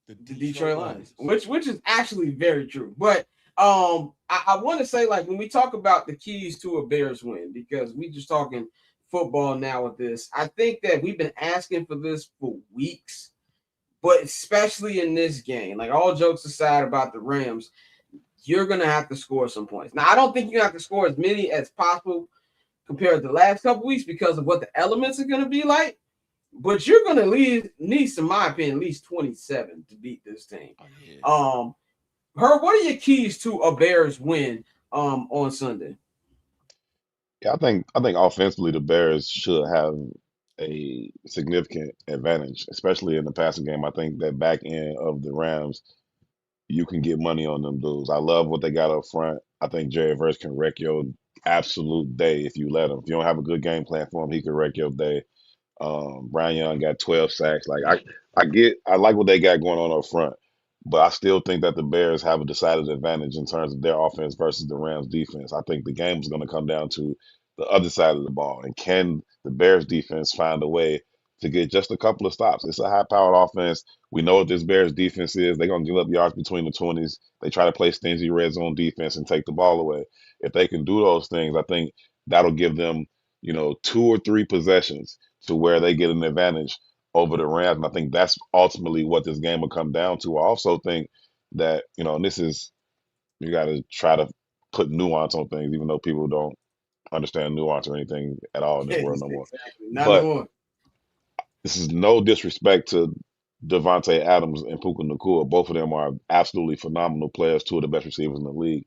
the Detroit Lions, which is actually very true. But I want to say, like, when we talk about the keys to a Bears win, because we just talking football now with this, I think that we've been asking for this for weeks, but especially in this game, like all jokes aside about the Rams, you're going to have to score some points. Now, I don't think you have to score as many as possible compared to the last couple weeks because of what the elements are going to be like. But you're going to need, in my opinion, at least 27 to beat this team. Oh, yeah. Herb, what are your keys to a Bears win on Sunday? Yeah, I think offensively the Bears should have a significant advantage, especially in the passing game. I think that back end of the Rams, you can get money on them dudes. I love what they got up front. I think Jerry Verse can wreck your absolute day if you let him. If you don't have a good game plan for him, he can wreck your day. Brian Young got 12 sacks. Like I like what they got going on up front, but I still think that the Bears have a decided advantage in terms of their offense versus the Rams defense. I think the game is going to come down to the other side of the ball, and can the Bears defense find a way to get just a couple of stops? It's a high-powered offense. We know what this Bears defense is. They're going to give up yards between the 20s. They try to play stingy red zone defense and take the ball away. If they can do those things, I think that'll give them, 2 or 3 possessions to where they get an advantage over the Rams. And I think that's ultimately what this game will come down to. I also think that, and this is, you got to try to put nuance on things, even though people don't understand nuance or anything at all in this world no more. Exactly. Not But no more. this is no disrespect to Devontae Adams and Puka Nakua. Both of them are absolutely phenomenal players, two of the best receivers in the league.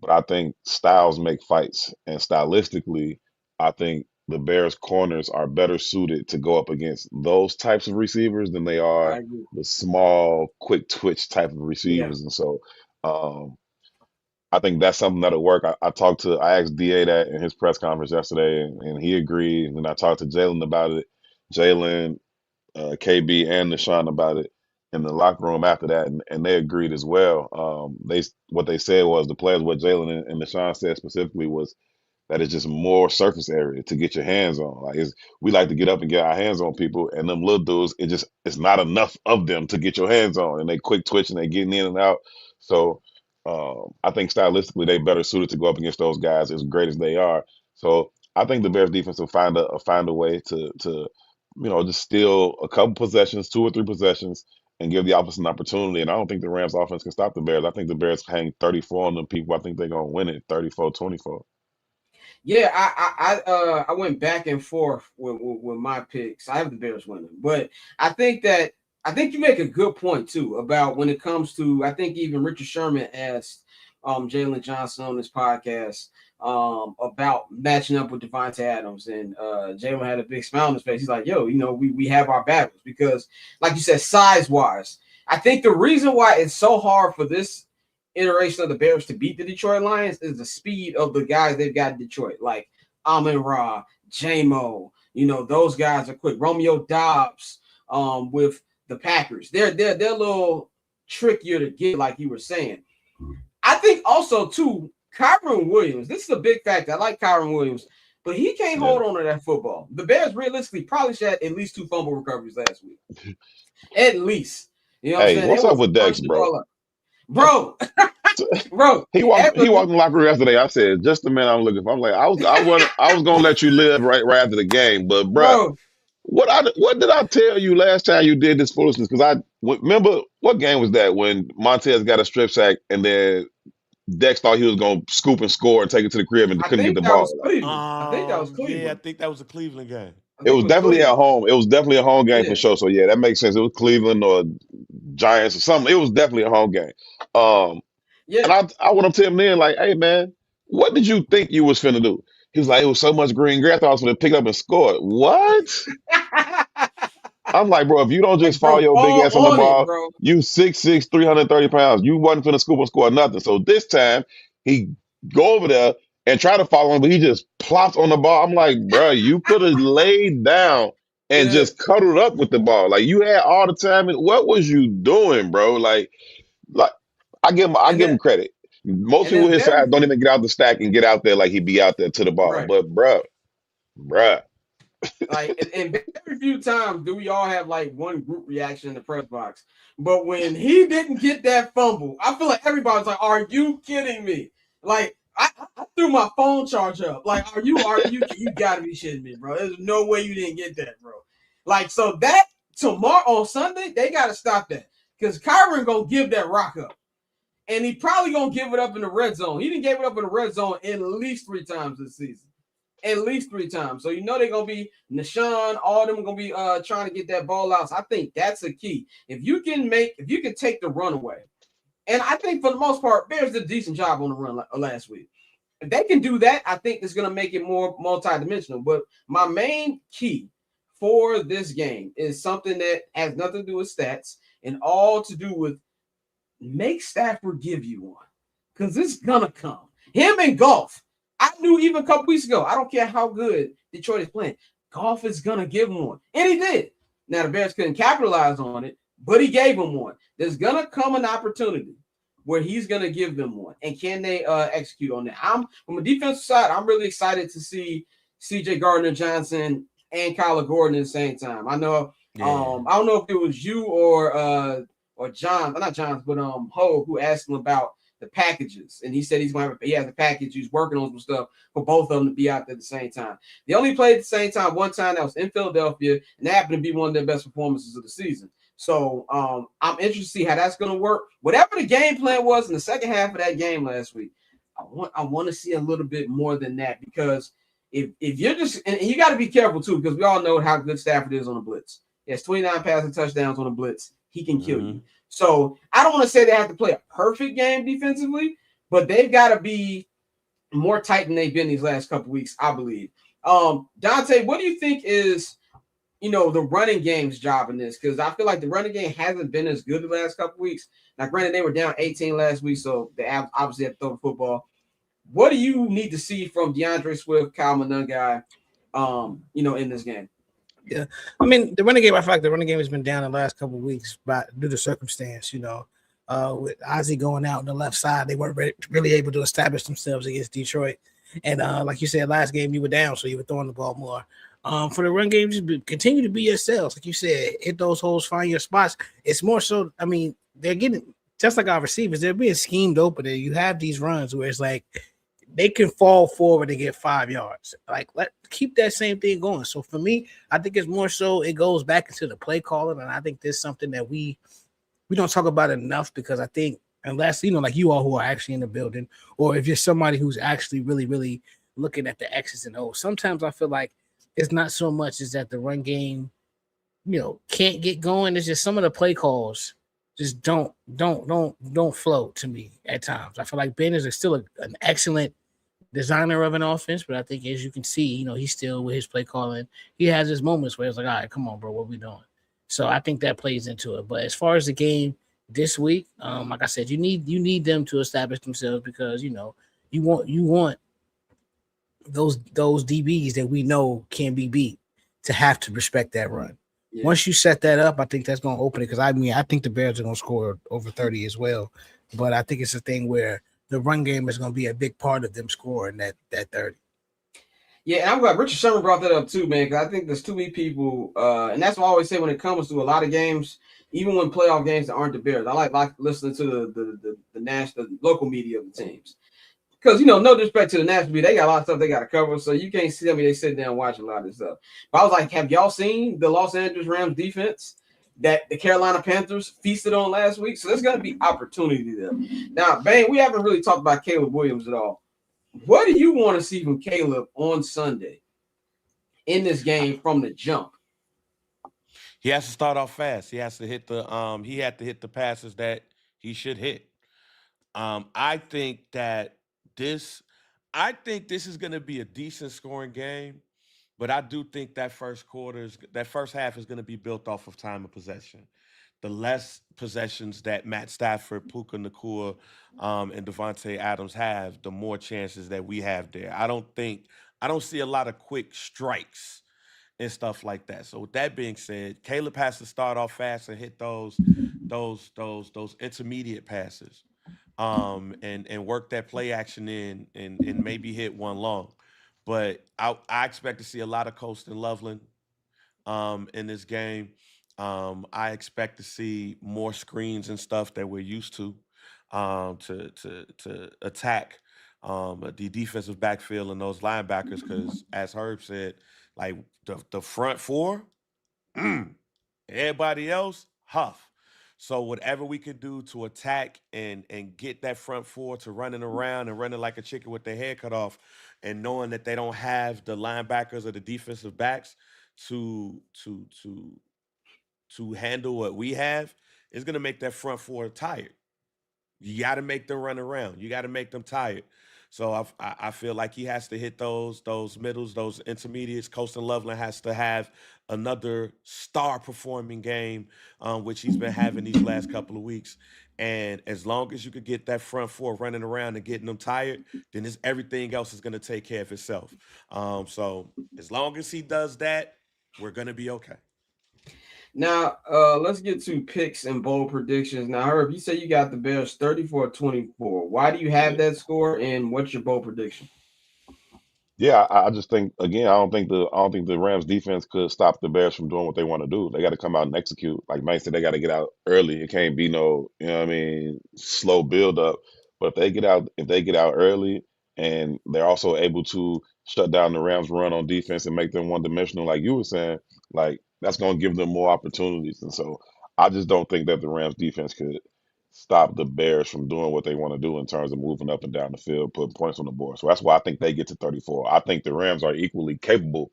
But I think styles make fights. And stylistically, I think the Bears corners are better suited to go up against those types of receivers than they are the small, quick twitch type of receivers. Yeah. And so I think that's something that'll work. I asked DA that in his press conference yesterday, and he agreed. And I talked to Jalen about it. Jalen, KB, and Nashawn about it. in the locker room after that, and they agreed as well. What they said was the players, what Jalen and Deshaun said specifically was that it's just more surface area to get your hands on. Like we like to get up and get our hands on people, and them little dudes, it's not enough of them to get your hands on, and they quick twitch and they getting in and out. So I think stylistically they better suited to go up against those guys as great as they are. So I think the Bears defense will find a way to just steal a couple possessions, 2 or 3 possessions, and give the opposite an opportunity. And I don't think the Rams offense can stop the Bears. I think the Bears hang 34 on them people. I think they're gonna win it 34-24. Yeah, I went back and forth with my picks. I have the Bears winning, but I think you make a good point too about when it comes to. I think even Richard Sherman asked Jalen Johnson on this podcast about matching up with Devontae Adams, and Jalen had a big smile on his face. He's like, "Yo, we have our battles because, like you said, size wise, I think the reason why it's so hard for this iteration of the Bears to beat the Detroit Lions is the speed of the guys they've got in Detroit, like Amon-Ra, J-Mo. Those guys are quick. Romeo Doubs with the Packers. They're a little trickier to get, like you were saying. I think also, too, Kyron Williams. This is a big factor. I like Kyron Williams, but he can't hold on to that football. The Bears realistically probably should have at least 2 fumble recoveries last week. At least. You know what I'm saying? What's up with Dex, bro? Bro, he walked in the locker room yesterday. I said, "Just the man I'm looking for." I'm like, I was gonna let you live right after the game, but bro, what did I tell you last time you did this foolishness? Because I remember what game was that when Montez got a strip sack and then Dex thought he was gonna scoop and score and take it to the crib and couldn't get the ball. I think that was Cleveland. Yeah, I think that was a Cleveland game. It was definitely at home. It was definitely a home game for sure. So yeah, that makes sense. It was Cleveland or Giants or something. It was definitely a home game. And I went up to him then like, "Hey man, what did you think you was finna do?" He was like, "It was so much green grass. I thought I was gonna pick up and score it." What? I'm like, bro, if you don't just fall your big ass on the ball, you 6'6", 330 pounds. You wasn't finna scoop and score nothing. So this time he go over there and try to follow him, but he just plops on the ball. I'm like, bro, you could have laid down and just cuddled up with the ball. Like you had all the time. What was you doing, bro? Like I give him credit. Most people his size don't even get out the stack and get out there like he be out there to the ball. Right. But bruh. Like, and very few times do we all have like one group reaction in the press box. But when he didn't get that fumble, I feel like everybody's like, "Are you kidding me?" Like I threw my phone charge up. Like, you gotta be shitting me, bro. There's no way you didn't get that, bro. Like, so that tomorrow on Sunday, they gotta stop that. Because Kyron gonna give that rock up. And he probably gonna give it up in the red zone. He didn't give it up in the red zone at least 3 times this season. At least 3 times. So they're gonna be Nashawn, all of them are gonna be trying to get that ball out. So I think that's a key. If you can take the run away, and I think for the most part, Bears did a decent job on the run last week. If they can do that, I think it's gonna make it more multidimensional. But my main key for this game is something that has nothing to do with stats and all to do with make Stafford give you one, because it's gonna come. Him and Goff. I knew even a couple weeks ago, I don't care how good Detroit is playing, Goff is gonna give him one. And he did. Now the Bears couldn't capitalize on it, but he gave him one. There's gonna come an opportunity where he's gonna give them one. And can they execute on that? From a defensive side, I'm really excited to see CJ Gardner-Johnson and Kyler Gordon at the same time. I know I don't know if it was you or John, not John, but Ho, who asked him about the packages, and he said he has a package. He's working on some stuff for both of them to be out there at the same time. They only played at the same time one time. That was in Philadelphia, and that happened to be one of their best performances of the season. So I'm interested to see how that's going to work. Whatever the game plan was in the second half of that game last week, I want to see a little bit more than that, because if you're just, and you got to be careful too, because we all know how good Stafford is on the blitz. He has 29 passing touchdowns on the blitz. He can kill you. So I don't want to say they have to play a perfect game defensively, but they've got to be more tight than they've been these last couple weeks, I believe. Dante, what do you think is, the running game's job in this? Because I feel like the running game hasn't been as good the last couple weeks. Now, granted, they were down 18 last week, so they obviously have to throw the football. What do you need to see from DeAndre Swift, Kyle Manungai, in this game? Yeah, I mean the running game. I feel like the running game has been down the last couple of weeks, but due to circumstance, with Ozzie going out on the left side, they weren't really able to establish themselves against Detroit. And like you said, last game you were down, so you were throwing the ball more. For the run game, continue to be yourselves, like you said, hit those holes, find your spots. It's more so. I mean, they're getting just like our receivers; they're being schemed open. And you have these runs where it's like they can fall forward and get 5 yards. Like keep that same thing going. So for me, I think it's more so it goes back into the play calling, and I think there's something that we don't talk about enough because I think unless like you all who are actually in the building, or if you're somebody who's actually really really looking at the X's and O's, sometimes I feel like it's not so much as that the run game can't get going. It's just some of the play calls just don't flow to me at times. I feel like Ben is still an excellent designer of an offense, but I think as you can see, he's still with his play calling. He has his moments where it's like, all right, come on, bro, what we doing? So I think that plays into it. But as far as the game this week, like I said, you need them to establish themselves because you want those DBs that we know can be beat to have to respect that run. Yeah. Once you set that up, I think that's going to open it because I think the Bears are going to score over 30 as well. But I think it's a thing where the run game is going to be a big part of them scoring that 30. Yeah, and I'm glad Richard Sherman brought that up too, man, because I think there's too many people, and that's what I always say when it comes to a lot of games, even when playoff games that aren't the Bears. I like listening to the local media of the teams. Because, no disrespect to the national media, they got a lot of stuff they got to cover, so you can't see them. They sit down and watch a lot of this stuff. But I was like, have y'all seen the Los Angeles Rams defense that the Carolina Panthers feasted on last week? So there's going to be opportunity there. Now, Bane, we haven't really talked about Caleb Williams at all. What do you want to see from Caleb on Sunday in this game from the jump? He has to start off fast. He has to hit the passes that he should hit. I think this is going to be a decent scoring game, but I do think that first half is going to be built off of time of possession. The less possessions that Matt Stafford, Puka Nacua, and Devontae Adams have, the more chances that we have there. I don't see a lot of quick strikes and stuff like that. So with that being said, Caleb has to start off fast and hit those intermediate passes. And work that play action in and maybe hit one long. But I expect to see a lot of Coast and Loveland in this game. I expect to see more screens and stuff that we're used to attack the defensive backfield and those linebackers because, as Herb said, like the front four, everybody else, huff. So whatever we could do to attack and get that front four to running around and running like a chicken with their head cut off, and knowing that they don't have the linebackers or the defensive backs to handle what we have, is going to make that front four tired. You got to make them run around. You got to make them tired. So I feel like he has to hit those middles, those intermediates. Coastal Loveland has to have another star performing game, which he's been having these last couple of weeks. And as long as you could get that front four running around and getting them tired, then everything else is going to take care of itself. So as long as he does that, we're going to be okay. Now, let's get to picks and bold predictions. Now, Herb, you say you got the Bears 34-24. Why do you have that score, and what's your bold prediction? Yeah, I just think again, I don't think the Rams defense could stop the Bears from doing what they want to do. They got to come out and execute. Like Mike said, they got to get out early. It can't be no, slow build up. But if they get out early and they're also able to shut down the Rams run on defense and make them one dimensional, like you were saying, like that's going to give them more opportunities. And so I just don't think that the Rams defense could stop the Bears from doing what they want to do in terms of moving up and down the field, putting points on the board. So that's why I think they get to 34. I think the Rams are equally capable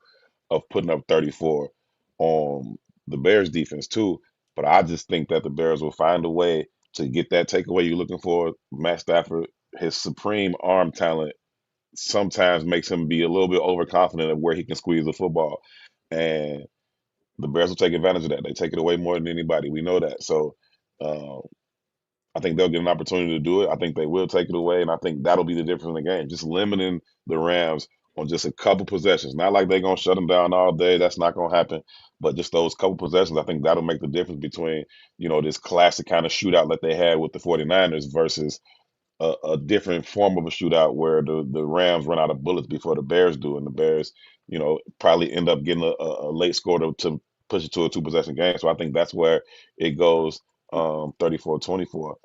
of putting up 34 on the Bears defense too. But I just think that the Bears will find a way to get that takeaway you're looking for. Matt Stafford, his supreme arm talent sometimes makes him be a little bit overconfident of where he can squeeze the football. And the Bears will take advantage of that. They take it away more than anybody. We know that. So I think they'll get an opportunity to do it. I think they will take it away, and I think that'll be the difference in the game. Just limiting the Rams on just a couple possessions. Not like they're gonna shut them down all day. That's not gonna happen. But just those couple possessions, I think that'll make the difference between, this classic kind of shootout that they had with the 49ers versus a different form of a shootout where the Rams run out of bullets before the Bears do, and the Bears, probably end up getting a late score to push it to a 2-possession game. So I think that's where it goes 34-24.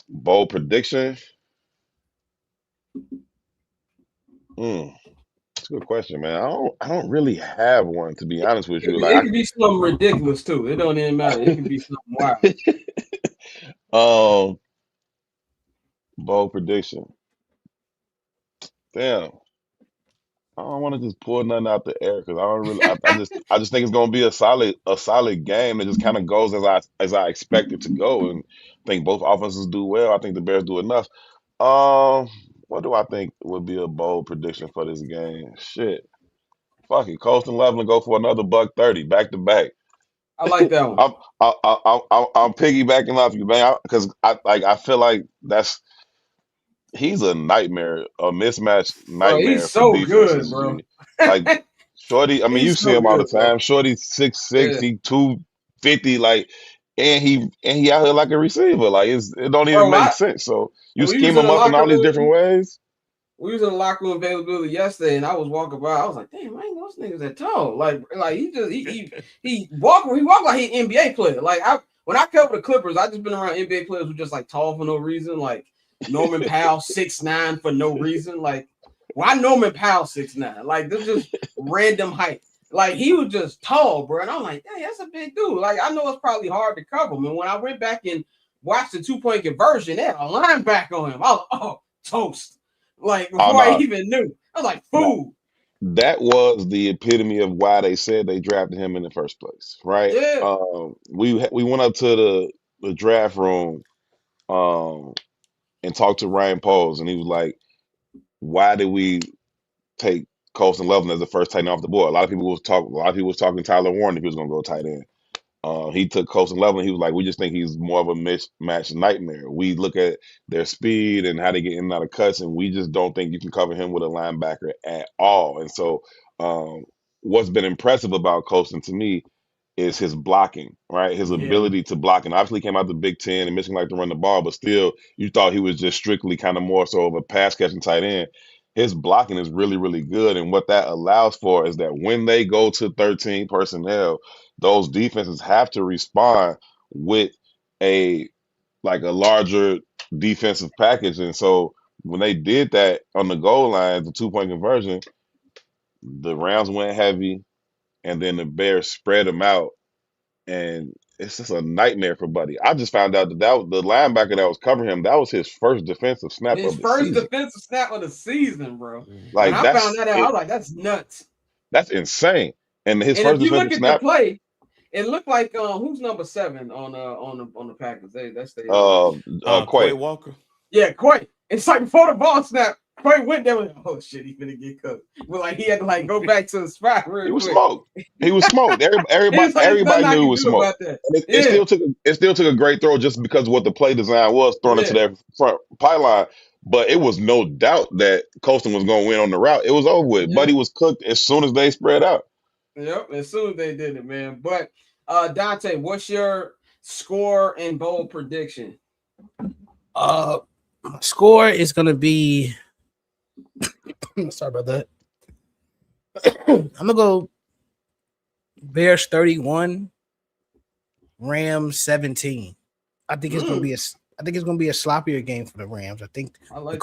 Bold prediction. That's a good question, man. I don't really have one, to be honest with you. It could be something ridiculous too. It don't even matter. It could be something wild. Bold prediction. Damn. I don't want to just pull nothing out the air because I don't really. I just think it's gonna be a solid game that just kind of goes as I expect it to go, and I think both offenses do well. I think the Bears do enough. What do I think would be a bold prediction for this game? Shit, fuck it, Colston Loveland go for another $130 back to back. I like that one. I'm piggybacking off you, man, because I feel like he's a nightmare, a mismatch Bro, he's nightmare for so defenses. good, bro. Like Shorty, I mean, you He's see so him all the good, bro. time. Shorty's 6'6", Yeah. he 250, and he out here like a receiver. Like it don't even Bro, make sense. So you we scheme was in him the up in locker all these room. different ways. We was in the locker room availability yesterday, and I was walking by. I was like, "Damn, I ain't know this nigga's that tall." Like he walk like he an NBA player. Like when I cover the Clippers, I just been around NBA players who just like tall for no reason. Like Norman Powell 6'9" for no reason. Like why Norman Powell 6'9"? Like this just random height. Like he was just tall, bro. And I'm like, "Hey, that's a big dude." Like I know it's probably hard to cover him. And when I went back and watched the 2-point conversion, they had a linebacker on him. I was like, "Oh, toast." Like before I even knew, I was like, "Food." That was the epitome of why they said they drafted him in the first place, right? Yeah. We went up to the draft room, and talked to Ryan Poles, and he was like, "Why did we take Colston Loveland as the first tight end off the board?" A lot of people was talking Tyler Warren if he was going to go tight end. He took Colston Loveland. He was like, "We just think he's more of a mismatch nightmare. We look at their speed and how they get in and out of cuts, and we just don't think you can cover him with a linebacker at all." And so, what's been impressive about Colston to me is his blocking, right? His ability to block. And obviously came out the Big Ten and Michigan like to run the ball, but still, you thought he was just strictly kind of more so of a pass catching tight end. His blocking is really, really good. And what that allows for is that when they go to 13 personnel, those defenses have to respond with a larger defensive package. And so when they did that on the goal line, the 2-point conversion, the Rams went heavy, and then the Bears spread them out, and it's just a nightmare for Buddy. I just found out that the linebacker that was covering him, that was his first defensive snap His of the first season. defensive snap of the season, bro. Like when I found that out, I was like, "That's nuts." That's insane. And his And first if you look defensive at snap, the play, it looked like who's number 7 on the Packers? That's the Quay Quay. Walker. Yeah, Quay. It's like before the ball snap, Quay went there with, "Oh shit, he's gonna get cooked." But like he had to go back to the spot real He was quick. smoked. He was smoked. Everybody knew he was smoked. And it still took a great throw just because of what the play design was thrown into that front pylon. But it was no doubt that Colston was going to win on the route. It was over with. Buddy was cooked as soon as they spread out. Yep, as soon as they did it, man. But Dante, what's your score and bold prediction? Score is gonna be. Sorry about that. I'm gonna go Bears 31, Rams 17. I think it's gonna be a sloppier game for the Rams. I think the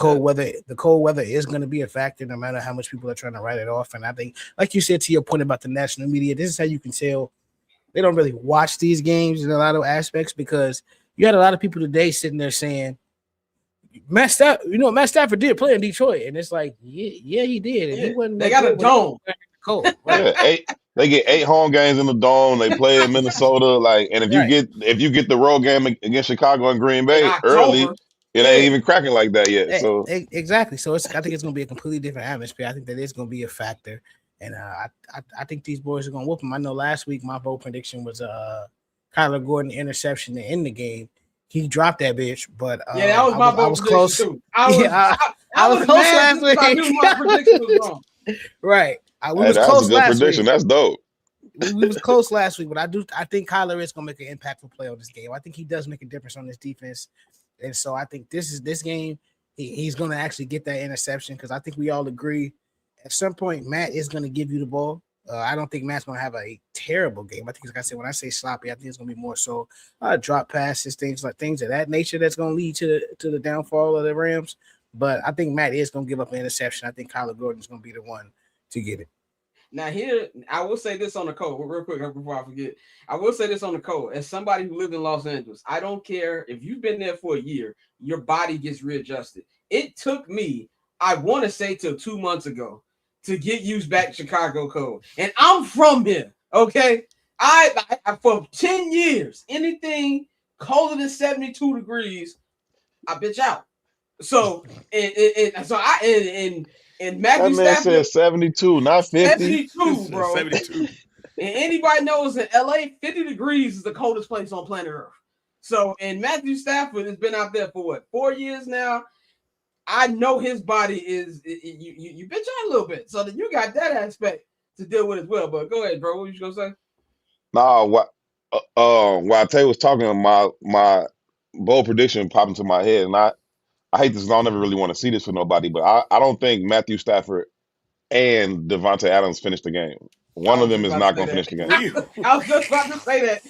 cold weather is gonna be a factor no matter how much people are trying to write it off. And I think, like you said to your point about the national media, this is how you can tell they don't really watch these games in a lot of aspects, because you had a lot of people today sitting there saying Matt Stafford did play in Detroit, and it's like, yeah, he did. And he wasn't. They got a dome. Cold, right? Yeah, they get 8 home games in the dome. They play in Minnesota, and if you get the road game against Chicago and Green Bay early, it ain't even cracking like that yet. So exactly. So I think it's gonna be a completely different atmosphere. I think that is gonna be a factor, and I think these boys are gonna whoop them. I know last week my bold prediction was Kyler Gordon interception to end the game. He dropped that bitch, but that was my bold prediction too. I I was close last week. I knew my prediction was wrong. Right. We Hey, was that close was a good last prediction. week. That's dope. We was close last week, but I think Kyler is gonna make an impactful play on this game. I think he does make a difference on this defense, and so I think this game he's gonna actually get that interception because I think we all agree at some point Matt is gonna give you the ball. I don't think Matt's gonna have a terrible game. I think, like I said, when I say sloppy, I think it's gonna be more so drop passes, things of that nature that's gonna lead to the downfall of the Rams. But I think Matt is gonna give up an interception. I think Kyler Gordon's gonna be the one to get it. Now here, I will say this on the code real quick before I forget. I will say this on the code. As somebody who lived in Los Angeles, I don't care if you've been there for a year, your body gets readjusted. It took me, I want to say till 2 months ago, to get used back to Chicago code. And I'm from here, okay? I for 10 years, anything colder than 72 degrees, I bitch out. So and Matthew That man Stafford said 72, not 50. 72, bro. 72. And anybody knows in LA, 50 degrees is the coldest place on planet Earth. So, and Matthew Stafford has been out there for what, 4 years now. I know his body is you bitch out a little bit. So that you got that aspect to deal with as well. But go ahead, bro. What you gonna say? Nah, while Tay was talking, my bold prediction popped into my head, and I hate this. I don't ever really want to see this for nobody, but I don't think Matthew Stafford and Devontae Adams finish the game. One of them is not going to finish the game. I was just about to say that.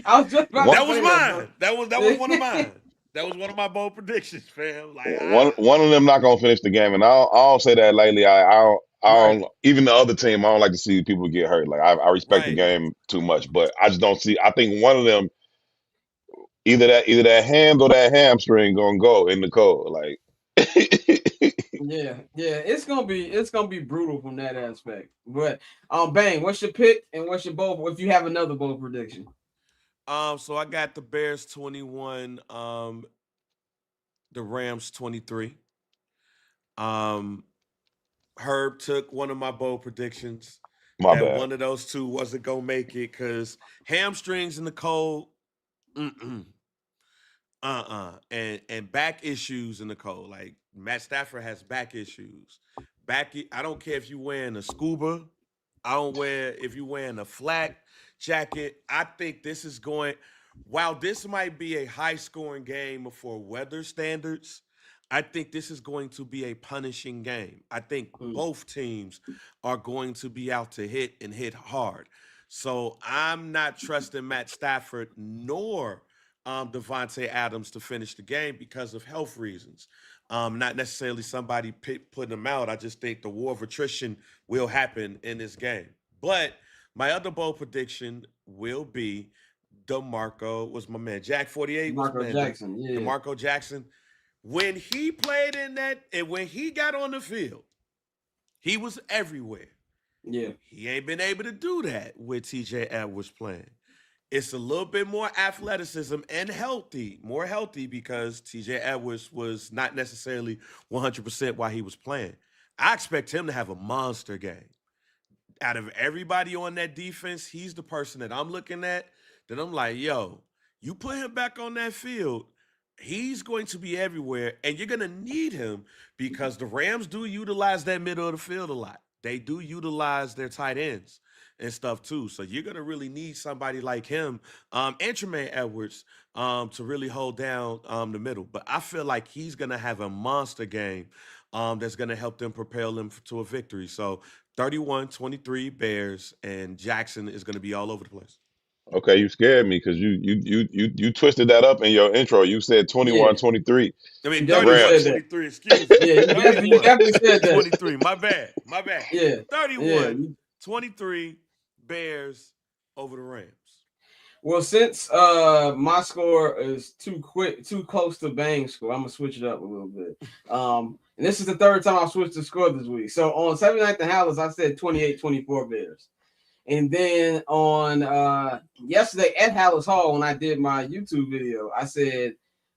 I was just about to That was say mine. That was one of mine. That was one of my bold predictions, fam. Like one of them not going to finish the game, and I don't say that lately. I don't. Even the other team, I don't like to see people get hurt. Like I respect the game too much, but I just don't see. I think one of them, either that hand or that hamstring, gonna go in the cold. Like. Yeah, it's gonna be brutal from that aspect. But Bang, what's your pick and what's your bold if you have another bold prediction? So I got the Bears 21, the Rams 23. Herb took one of my bold predictions. My bad. One of those two wasn't gonna make it because hamstrings in the cold. And back issues in the cold. Like Matt Stafford has back issues. I don't care if you're wearing a scuba. I don't wear if you're wearing a flak jacket. I think this is going. While this might be a high-scoring game for weather standards, I think this is going to be a punishing game. I think both teams are going to be out to hit and hit hard. So I'm not trusting Matt Stafford nor Devontae Adams to finish the game because of health reasons. Not necessarily somebody putting them out. I just think the war of attrition will happen in this game. But my other bold prediction will be DeMarco was my man. Jack 48 was DeMarco Jackson. Yeah. DeMarco Jackson. When he played in that and when he got on the field, he was everywhere. Yeah. He ain't been able to do that with TJ Edwards playing. It's a little bit more athleticism and more healthy because TJ Edwards was not necessarily 100% while he was playing. I expect him to have a monster game. Out of everybody on that defense, he's the person that I'm looking at that I'm like, yo, you put him back on that field, he's going to be everywhere, and you're going to need him because the Rams do utilize that middle of the field a lot. They do utilize their tight ends and stuff too. So you're going to really need somebody like him and Tremaine Edwards to really hold down the middle. But I feel like he's going to have a monster game that's going to help them propel them to a victory. So 31-23 Bears, and Jackson is going to be all over the place. Okay, you scared me because you twisted that up in your intro. You said 21-23. I mean, 31-23, excuse me. Yeah, you definitely said that. 23, my bad. Yeah. 31-23 Bears over the Rams. Well, since my score is too close to Bang's score, I'm gonna switch it up a little bit. And this is the third time I've switched the score this week. So on 79th and Hallis, I said 28-24 Bears. And then on yesterday at Hallis Hall, when I did my YouTube video, I said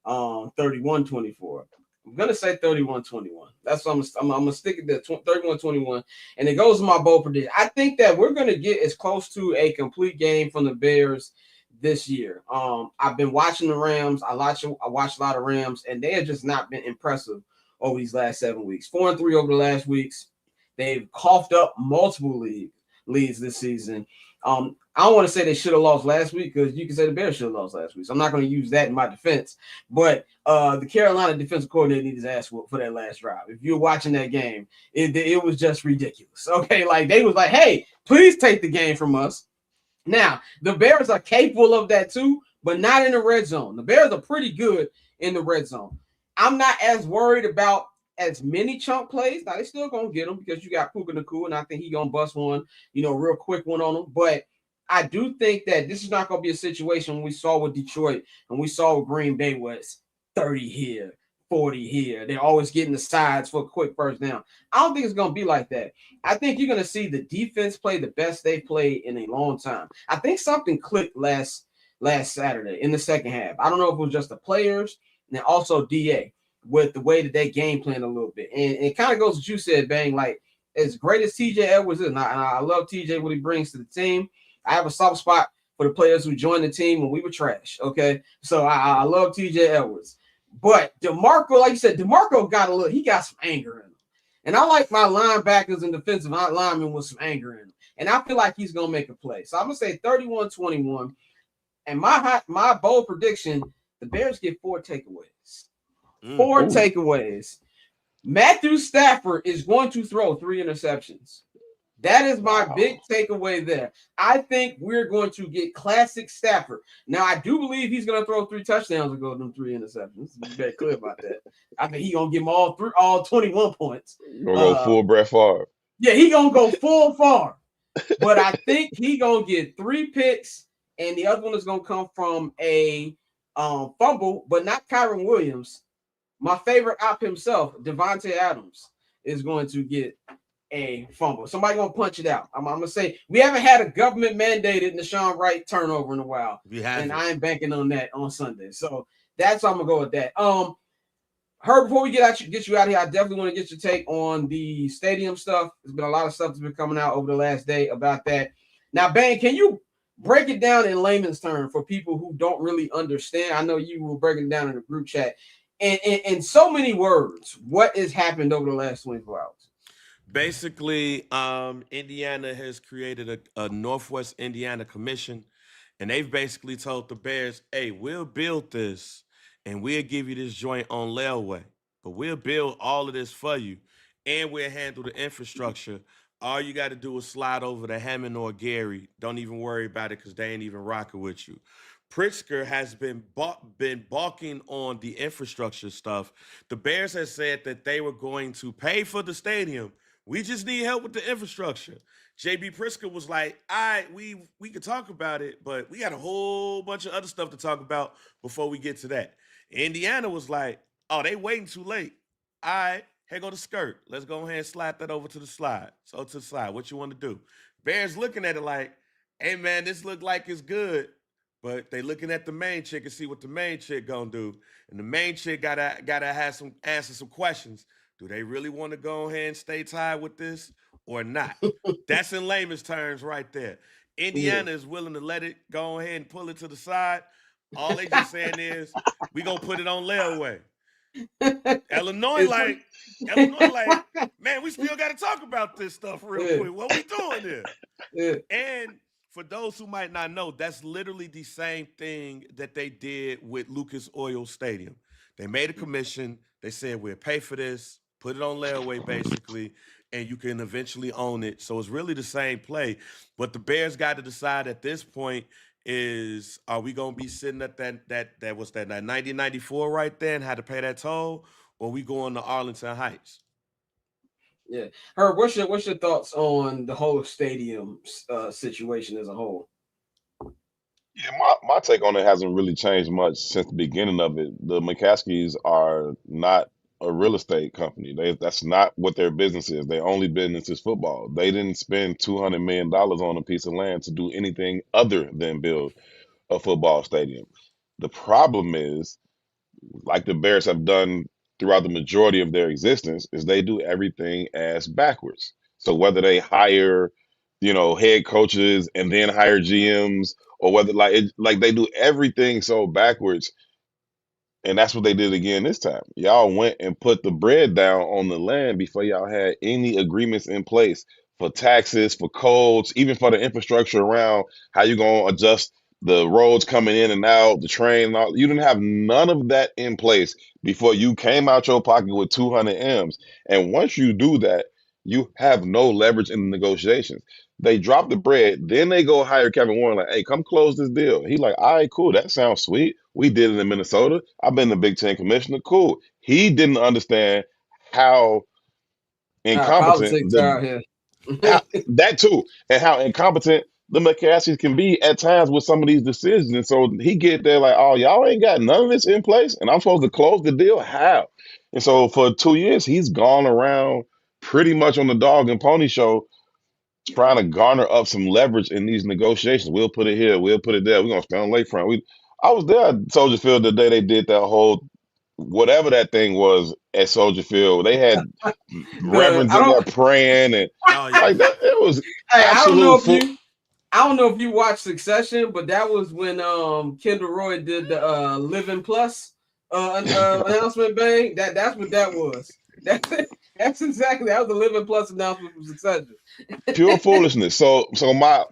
31-24. I'm gonna say 31-21. That's what I'm gonna stick at that 31-21. And it goes to my bold prediction. I think that we're gonna get as close to a complete game from the Bears this year. I've been watching the Rams. I watched a lot of Rams, and they have just not been impressive over these last 7 weeks. 4-3 over the last weeks. They've coughed up multiple leads this season. I don't want to say they should have lost last week because you can say the Bears should have lost last week. So I'm not going to use that in my defense. But the Carolina defensive coordinator needed his ass whooped for that last drive. If you're watching that game, it was just ridiculous. Okay, like they was like, hey, please take the game from us. Now, the Bears are capable of that too, but not in the red zone. The Bears are pretty good in the red zone. I'm not as worried about as many chunk plays. Now, they still going to get them because you got Puka Nacua, and I think he's going to bust one, real quick one on them. But I do think that this is not going to be a situation we saw with Detroit and we saw with Green Bay where it's 30 here, 40 here. They're always getting the sides for a quick first down. I don't think it's going to be like that. I think you're going to see the defense play the best they've played in a long time. I think something clicked last Saturday in the second half. I don't know if it was just the players and also DA with the way that they game plan a little bit. And it kind of goes what you said, Bang, like as great as TJ Edwards is, and I love TJ, what he brings to the team. I have a soft spot for the players who joined the team when we were trash, okay? So I love TJ Edwards. But DeMarco, like you said, DeMarco he got some anger in him. And I like my linebackers and defensive linemen with some anger in them. And I feel like he's going to make a play. So I'm going to say 31-21. And my bold prediction, the Bears get 4 takeaways. 4 takeaways. Matthew Stafford is going to throw 3 interceptions. That is my big takeaway there. I think we're going to get classic Stafford. Now, I do believe he's going to throw 3 touchdowns and go them 3 interceptions. Be very clear about that. I think he's going to give them all 21 points. You're going to go full Brett Favre. Yeah, he's going to go full Favre. But I think he's going to get 3 picks, and the other one is going to come from a fumble, but not Kyron Williams. My favorite op himself, Devontae Adams, is going to get a fumble. Somebody gonna punch it out. I'm gonna say we haven't had a government mandated Nashawn Wright turnover in a while, and I ain't banking on that on Sunday. So that's how I'm gonna go with that. Herb, before we get you out of here, I definitely want to get your take on the stadium stuff. There's been a lot of stuff that's been coming out over the last day about that. Now, Bang, can you break it down in layman's terms for people who don't really understand? I know you were breaking it down in the group chat. And in so many words, what has happened over the last 24 hours? Basically, Indiana has created a Northwest Indiana Commission, and they've basically told the Bears, hey, we'll build this, and we'll give you this joint on layaway, but we'll build all of this for you, and we'll handle the infrastructure. All you got to do is slide over to Hammond or Gary. Don't even worry about it because they ain't even rocking with you. Pritzker has been balking on the infrastructure stuff. The Bears has said that they were going to pay for the stadium. We just need help with the infrastructure. J.B. Pritzker was like, all right, we could talk about it, but we got a whole bunch of other stuff to talk about before we get to that. Indiana was like, oh, they waiting too late. All right, here go the skirt. Let's go ahead and slide that over to the slide. So to the slide, what you want to do? Bears looking at it like, hey, man, this look like it's good. But they looking at the main chick and see what the main chick gonna do. And the main chick gotta answer some questions. Do they really want to go ahead and stay tied with this or not? That's in layman's terms right there. Indiana is willing to let it go ahead and pull it to the side. All they just saying is, we gonna put it on layaway. Illinois like, man, we still gotta talk about this stuff real quick. What we doing here? Yeah. And for those who might not know, that's literally the same thing that they did with Lucas Oil Stadium. They made a commission. They said, we'll pay for this, put it on layaway, basically, and you can eventually own it. So it's really the same play. But the Bears got to decide at this point is, are we going to be sitting at that 1994 right there and had to pay that toll, or we going to Arlington Heights? Yeah. Herb, what's your thoughts on the whole stadium situation as a whole? Yeah, my take on it hasn't really changed much since the beginning of it. The McCaskies are not a real estate company. That's not what their business is. Their only business is football. They didn't spend $200 million on a piece of land to do anything other than build a football stadium. The problem is, like the Bears have done throughout the majority of their existence, is they do everything ass backwards. So whether they hire, head coaches and then hire GMs, or whether like they do everything so backwards, And that's what they did again this time. Y'all went and put the bread down on the land before y'all had any agreements in place for taxes, for codes, even for the infrastructure around how you gonna adjust the roads coming in and out, the train. And all. You didn't have none of that in place before you came out your pocket with 200 M's. And once you do that, you have no leverage in the negotiations. They drop the bread, then they go hire Kevin Warren, like, hey, come close this deal. He like, all right, cool. That sounds sweet. We did it in Minnesota. I've been the Big Ten commissioner. Cool. He didn't understand how incompetent Politics out here. how, that too, and how incompetent the McCaskies can be at times with some of these decisions. And so he get there like, oh, y'all ain't got none of this in place, and I'm supposed to close the deal. How? And so for 2 years, he's gone around pretty much on the dog and pony show trying to garner up some leverage in these negotiations. We'll put it here, we'll put it there. We're gonna spend on lakefront. I was there at Soldier Field the day they did that whole whatever that thing was at Soldier Field. They had reverends in there praying and Oh yeah. like that. It was Hey, absolute fool. I don't know if you watched Succession, but that was when Kendall Roy did the Living Plus announcement bang. That's what that was. That's exactly that was the Living Plus announcement from Succession. Pure foolishness. So my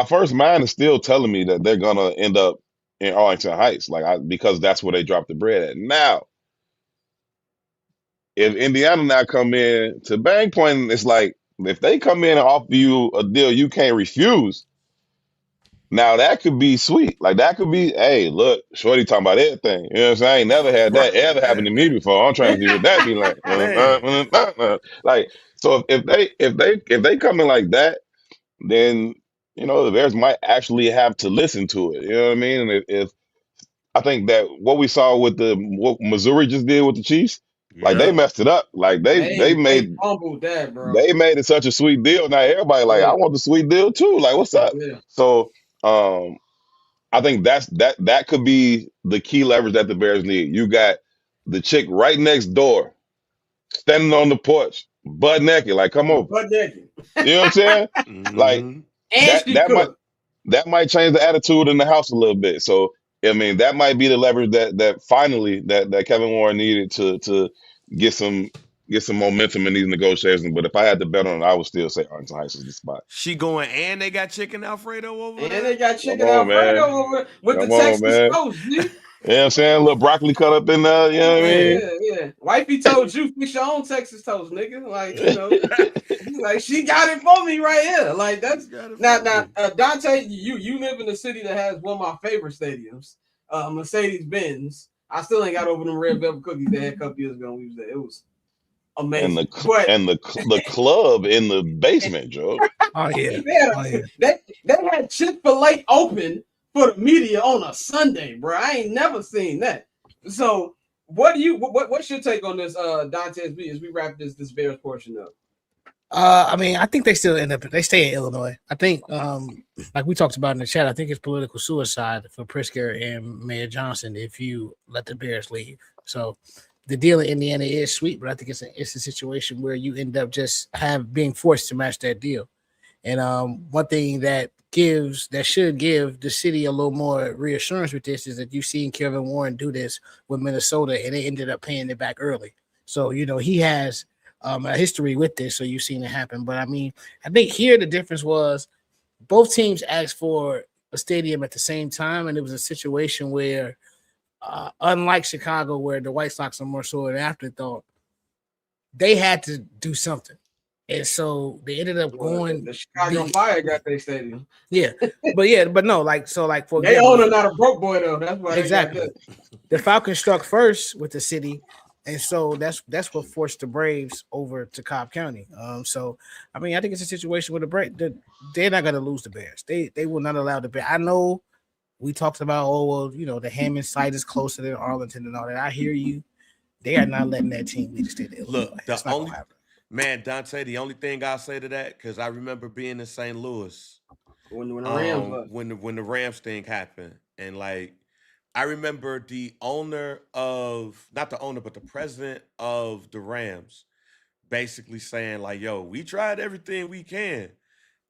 first mind is still telling me that they're gonna end up in Arlington Heights, because that's where they dropped the bread at. Now, if Indiana now come in to Bang Point, it's like if they come in and offer you a deal you can't refuse, now that could be sweet. Like that could be, hey, look, Shorty talking about everything. You know what I'm saying? I ain't never had that ever happen to me before. I'm trying to see what that be like. Like, so if they come in like that, then the Bears might actually have to listen to it. You know what I mean? And if I think that what we saw with what Missouri just did with the Chiefs, like they messed it up. Like they fumbled that, bro. They made it such a sweet deal. Now everybody like, I want the sweet deal too. Like, what's up? Yeah. So I think that could be the key leverage that the Bears need. You got the chick right next door, standing on the porch, butt naked, like, come over. Butt naked. You know what I'm saying? Like that might change the attitude in the house a little bit. So I mean, that might be the leverage that finally that Kevin Warren needed to get some momentum in these negotiations. But if I had to bet on it, I would still say Arlington Heights is the spot. She going, and they got chicken Alfredo over there. And they got chicken Alfredo over with the Texas toast, G. You know what I'm saying? A little broccoli cut up in there, you know what I mean? Yeah. Wifey told you, fix your own Texas toast, nigga. Like, like she got it for me right here. Like that's now Dante, you live in a city that has one of my favorite stadiums, Mercedes-Benz. I still ain't got over them red velvet cookies they had a couple years ago when we was there. It was amazing. And the club in the basement, Joe. Oh yeah. They had Chick-fil-A open for the media on a Sunday, bro. I ain't never seen that. So what's your take on this, Dante, as we wrap this Bears portion up? I mean, I think they still they stay in Illinois. I think, like we talked about in the chat, I think it's political suicide for Pritzker and Mayor Johnson if you let the Bears leave. So the deal in Indiana is sweet, but I think it's a situation where you end up just being forced to match that deal. And one thing that should give the city a little more reassurance with this is that you've seen Kevin Warren do this with Minnesota, and they ended up paying it back early. So he has a history with this, so you've seen it happen. But I mean, I think here the difference was both teams asked for a stadium at the same time, and it was a situation where, unlike Chicago, where the White Sox are more so an afterthought, they had to do something. And so they ended up going. The Chicago Fire got their stadium. Yeah, but no, for they owner not a broke boy though. That's why exactly. The Falcons struck first with the city, and so that's what forced the Braves over to Cobb County. So I mean, I think it's a situation where they're not going to lose the Bears. They will not allow the Bears. I know we talked about the Hammond site is closer than Arlington and all that. I hear you. They are not letting that team lead the state of Illinois. Look, Dante, the only thing I'll say to that, because I remember being in St. Louis when the Rams when the Rams thing happened, and like I remember the president of the Rams basically saying like, "Yo, we tried everything we can,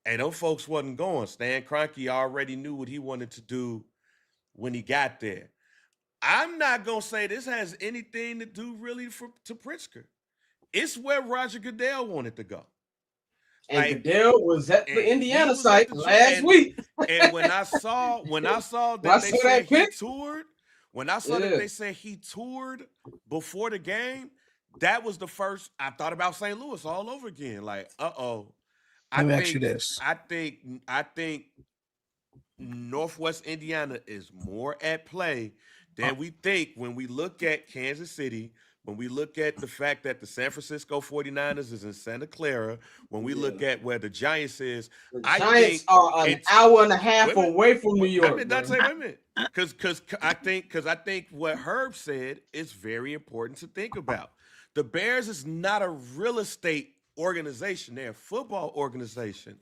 and those folks wasn't going." Stan Kroenke already knew what he wanted to do when he got there. I'm not gonna say this has anything to do really to Pritzker. It's where Roger Goodell wanted to go. And Like, Goodell was at the and he Indiana was at site the last week. and when I saw When I that they saw said that he pic, toured, when I saw that yeah, they said he toured before the game, that was the first I thought about St. Louis all over again. Like, I Let me ask you think this. I think Northwest Indiana is more at play than we think when we look at Kansas City, when we look at the fact that the San Francisco 49ers is in Santa Clara, when we yeah. look at where the Giants is, The I Giants think are an it's hour and a half wait a minute. away from New Wait a York, minute, bro. Dante, wait a minute. Because I think what Herb said is very important to think about. The Bears is not a real estate organization; they're a football organization.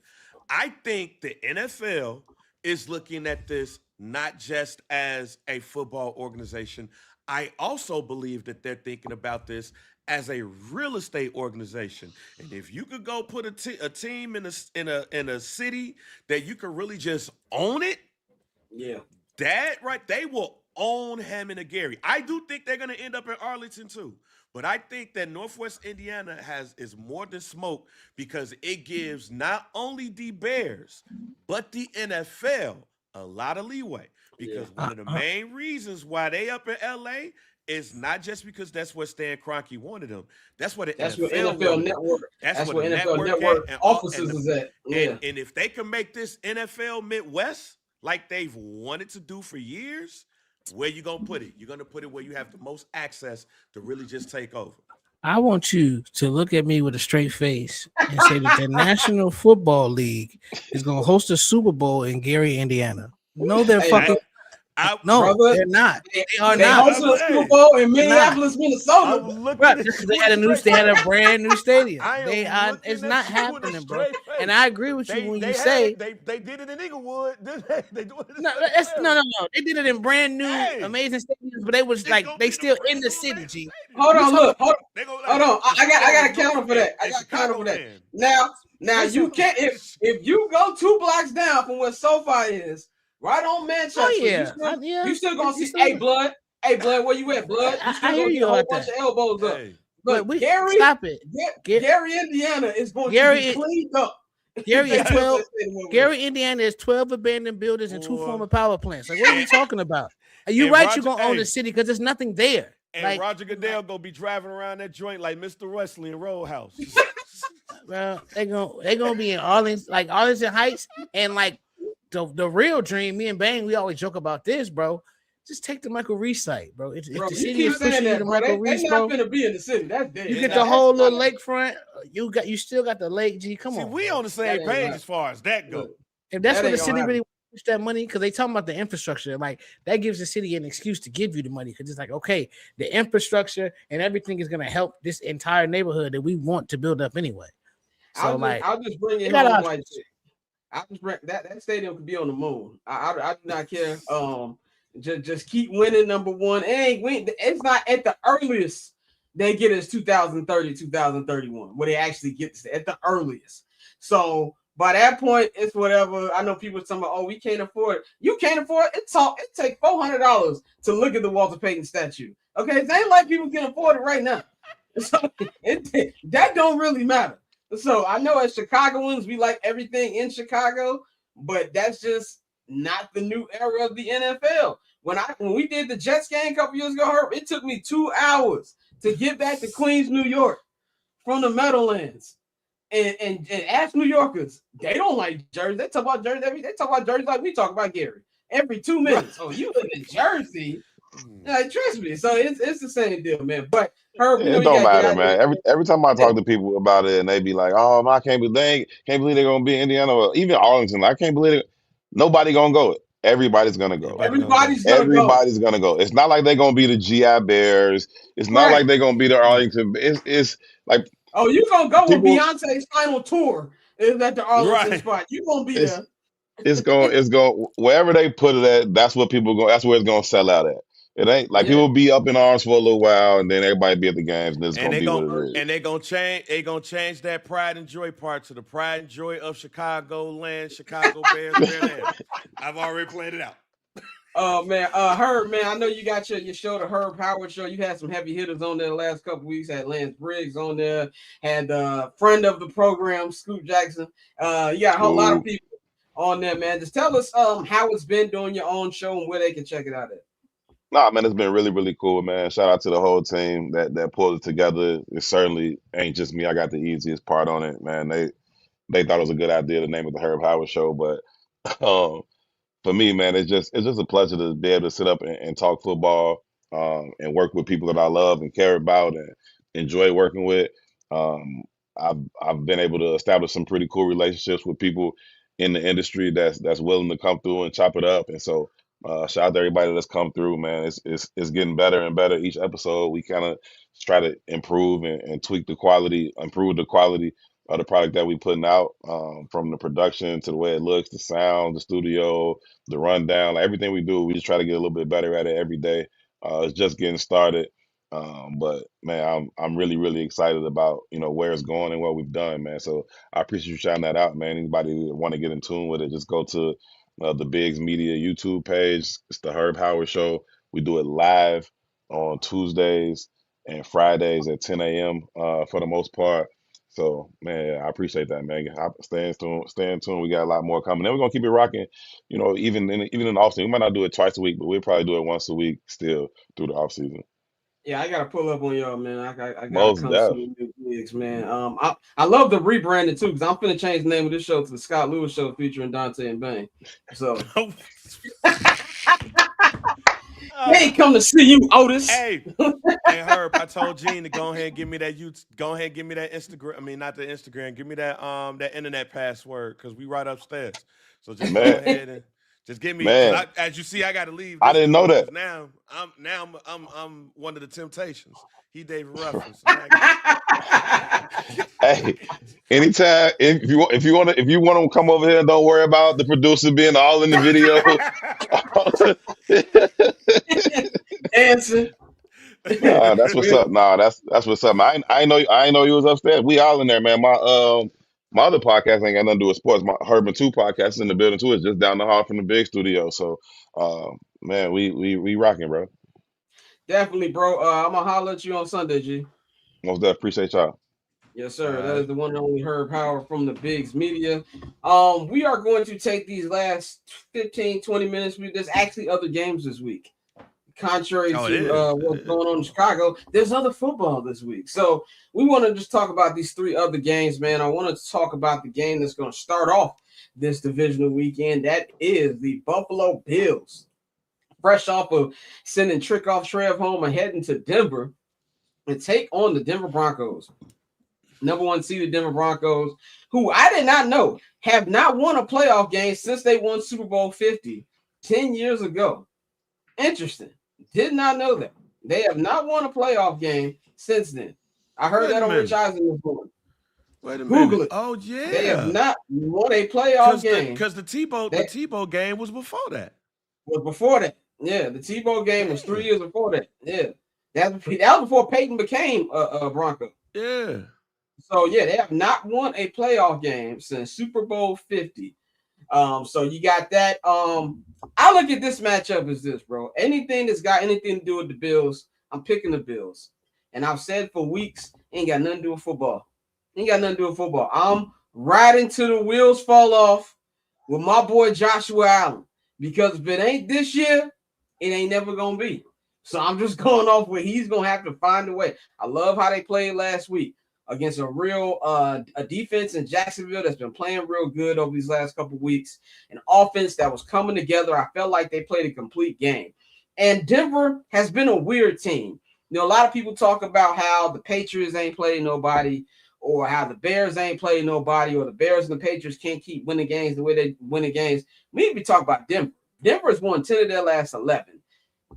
I think the NFL is looking at this not just as a football organization. I also believe that they're thinking about this as a real estate organization. And if you could go put a team in a city that you could really just own it, Yeah, that right, they will own Hammond and Gary. I do think they're going to end up in Arlington too. But I think that Northwest Indiana is more than smoke because it gives not only the Bears but the NFL a lot of leeway. yeah. Because one of the main reasons why they up in LA is not just because that's where Stan Kroenke wanted them. That's where the That's where NFL NFL wanted them. Network. That's That's where where the NFL network Network at and all offices is at. and, Yeah, and if they can make this NFL Midwest like they've wanted to do for years, where you gonna put it? You're gonna put it where you have the most access to really just take over. I want you to look at me with a straight face and say that the National Football League is going to host a Super Bowl in Gary, Indiana. No, they're hey, fucking no, brother, they're not. They are they not. hosted a Super Hey, Bowl in They're not. Minneapolis, I'm Minnesota. looking Right, at just 'cause you they had with a a straight they had a face. brand new stadium. I They am are. looking It's at not you with a happening, bro. straight face. And I agree with you when you say they did it in Inglewood. They do it in no. Santa That's Clara. no. They did it in brand new, Hey, amazing stadiums, but they was it's like gonna they be the still in brand the new city. amazing G. stadium. Hold You on, talking look, hold, They go hold like on. I got a counter for that. I in got a counter for that. Chicagoland. Now you listen? can't if you go 2 blocks down from where SoFi is, right on Manchester, Oh yeah, you still gonna You see, still hey blood, where you at, blood? You I still hear gonna get you a whole about bunch that. of elbows up. Hey, But But we Gary, stop it. Gary, Indiana is going to Gary be cleaned up. Gary They is built 12. that stadium over there. Gary, Indiana is 12 abandoned buildings and 2 boy. former power plants. Like, what are we And, talking about? Are you and right? Roger, You're gonna own the hey, city because there's nothing there. and Roger Goodell gonna be driving around that joint like Mr. Wesley in Roadhouse. Bro, they gonna be in Arlington Heights, and like the real dream. Me and Bang, we always joke about this, bro. Just take the Michael Reese site, bro. If Bro, the you city keep is saying pushing you that, to bro. Michael They Reese, not bro, gonna be in the city. That's dead. you Yeah, get nah. the That's whole not little lakefront. You still got the lake, G. Come See, on, we bro. on the same That ain't page right. as far as that goes. Look, If that's that what the ain't gonna city happen. really push that money, because they talking about the infrastructure, like that gives the city an excuse to give you the money because it's like, okay, the infrastructure and everything is gonna help this entire neighborhood that we want to build up anyway. So I'll just bring they it got home options. like this. I just bring that stadium could be on the moon. I do not care. Just keep winning. Number one, it ain't win. It's not at the earliest they get is 2030, 2031, where they actually get this at the earliest. So by that point, it's whatever. I know people talking about, oh, we can't afford it. You can't afford it. It take $400 to look at the Walter Payton statue. Okay, it ain't like people can afford it right now. So that don't really matter. So I know as Chicagoans, we like everything in Chicago, but that's just not the new era of the NFL. When we did the Jets game a couple years ago, Herb, it took me 2 hours to get back to Queens, New York from the Meadowlands. And ask New Yorkers, they don't like Jersey. They talk about Jersey they talk about Jersey like we talk about Gary every 2 minutes. Oh, you live in Jersey? Like, trust me. So it's the same deal, man. But Herb, we know It you don't gotta get matter, out of here. man. Every time I talk to people about it, and they be like, "Oh, man, I can't believe can't believe they're gonna be in Indiana or even Arlington. I can't believe it. Nobody gonna go. Everybody's gonna go. Everybody gonna go. Everybody's gonna go. Everybody's gonna go. It's not like they're gonna be the GI Bears. It's not Right. like they're gonna be the Arlington. It's like Oh, you gonna go with people. Beyonce's final tour is at the Arlington Right. spot. You gonna be It's there. it's going wherever they put it at. That's what people go. That's where it's gonna sell out at. It ain't like Yeah. people be up in arms for a little while, and then everybody be at the games, and it's And gonna be what it is. they gonna change that pride and joy part to the pride and joy of Chicago land, Chicago Bears, Bear Land. I've already planned it out. Oh man, Herb, man, I know you got your show, the Herb Howard Show. You had some heavy hitters on there the last couple weeks. Had Lance Briggs on there, had friend of the program, Scoop Jackson. You got a whole lot of Ooh. people on there, man. Just tell us how it's been doing your own show and where they can check it out at. Nah, man, it's been really, really cool, man. Shout out to the whole team that pulled it together. It certainly ain't just me. I got the easiest part on it, man. They thought it was a good idea to name it the Herb Howard Show, but um, for me, man, it's just a pleasure to be able to sit up and talk football, and work with people that I love and care about and enjoy working with. Um, I've been able to establish some pretty cool relationships with people in the industry that's willing to come through and chop it up. And so, shout out to everybody that's come through, man. It's getting better and better each episode. We kind of try to improve and tweak the quality, improve the quality of the product that we putting out, from the production to the way it looks, the sound, the studio, the rundown, like everything we do. We just try to get a little bit better at it every day. It's just getting started, but man, I'm really really excited about where it's going and what we've done, man. So I appreciate you shouting that out, man. Anybody that want to get in tune with it, just go to the Biggs Media YouTube page. It's the Herb Howard Show. We do it live on Tuesdays and Fridays at 10 a.m. For the most part. So, man, I appreciate that, man. Stay in tune. We got a lot more coming. And we're gonna keep it rocking, even in the off season. We might not do it twice a week, but we'll probably do it once a week still through the off season. Yeah, I gotta pull up on y'all, man. I gotta Most come def. see the new gigs, man. I love the rebranding too, because I'm finna change the name of this show to the Scott Lewis Show featuring Dante and Bane. So they ain't come to see you, Otis. Hey, hey, Herb, I told Gene to go ahead and give me that go ahead and give me that Instagram. I mean, not the Instagram. Give me that internet password because we right upstairs. So just go Man, ahead and just give me. man, As you see, I got to leave I this didn't know dude that. because now I'm one of the Temptations. He David Ruffin. So now I Hey, anytime if you want to come over here, don't worry about the producer being all in the video. Dancing. Nah, that's what's up. Nah, that's what's up. I know you was upstairs. We all in there, man. My other podcast ain't got nothing to do with sports. My Herb and Two podcast is in the building too. It's just down the hall from the big studio. So, man, we rocking, bro. Definitely, bro. I'm gonna holler at you on Sunday, G. Most definitely appreciate y'all. Yes, All sir. That is right. the one and only Herb Howard from the Biggs Media. We are going to take these last 15, 20 minutes. There's actually other games this week. Contrary Oh, it to is. It what's is. going on in Chicago, there's other football this week. So we want to just talk about these three other games, man. I want to talk about the game that's going to start off this divisional weekend. That is the Buffalo Bills. Fresh off of sending Trick off Trev home and heading to Denver and take on the Denver Broncos. Number one seeded Denver Broncos, who I did not know have not won a playoff game since they won Super Bowl 50 10 years ago. Interesting. Did not know that. They have not won a playoff game since then. I heard Wait a that on Rich minute. Eisen this morning. Wait a Google minute. it. Oh They have yeah. not won a playoff game. Because the Tebow game was before that. Was before that. Yeah, the Tebow game was 3 Damn. years before that. Yeah. That was before Peyton became a Bronco. Yeah. So yeah, they have not won a playoff game since Super Bowl 50. So you got that. I look at this matchup as this, bro. Anything that's got anything to do with the Bills, I'm picking the Bills. And I've said for weeks, ain't got nothing to do with football. Ain't got nothing to do with football. I'm riding till the wheels fall off with my boy Joshua Allen. Because if it ain't this year, it ain't never gonna be. So I'm just going off where he's gonna have to find a way. I love how they played last week against a real a defense in Jacksonville that's been playing real good over these last couple of weeks. An offense that was coming together. I felt like they played a complete game. And Denver has been a weird team. You know, a lot of people talk about how the Patriots ain't played nobody, or how the Bears ain't played nobody, or the Bears and the Patriots can't keep winning games the way they win the games. We need to be talking about Denver. Denver has won 10 of their last 11.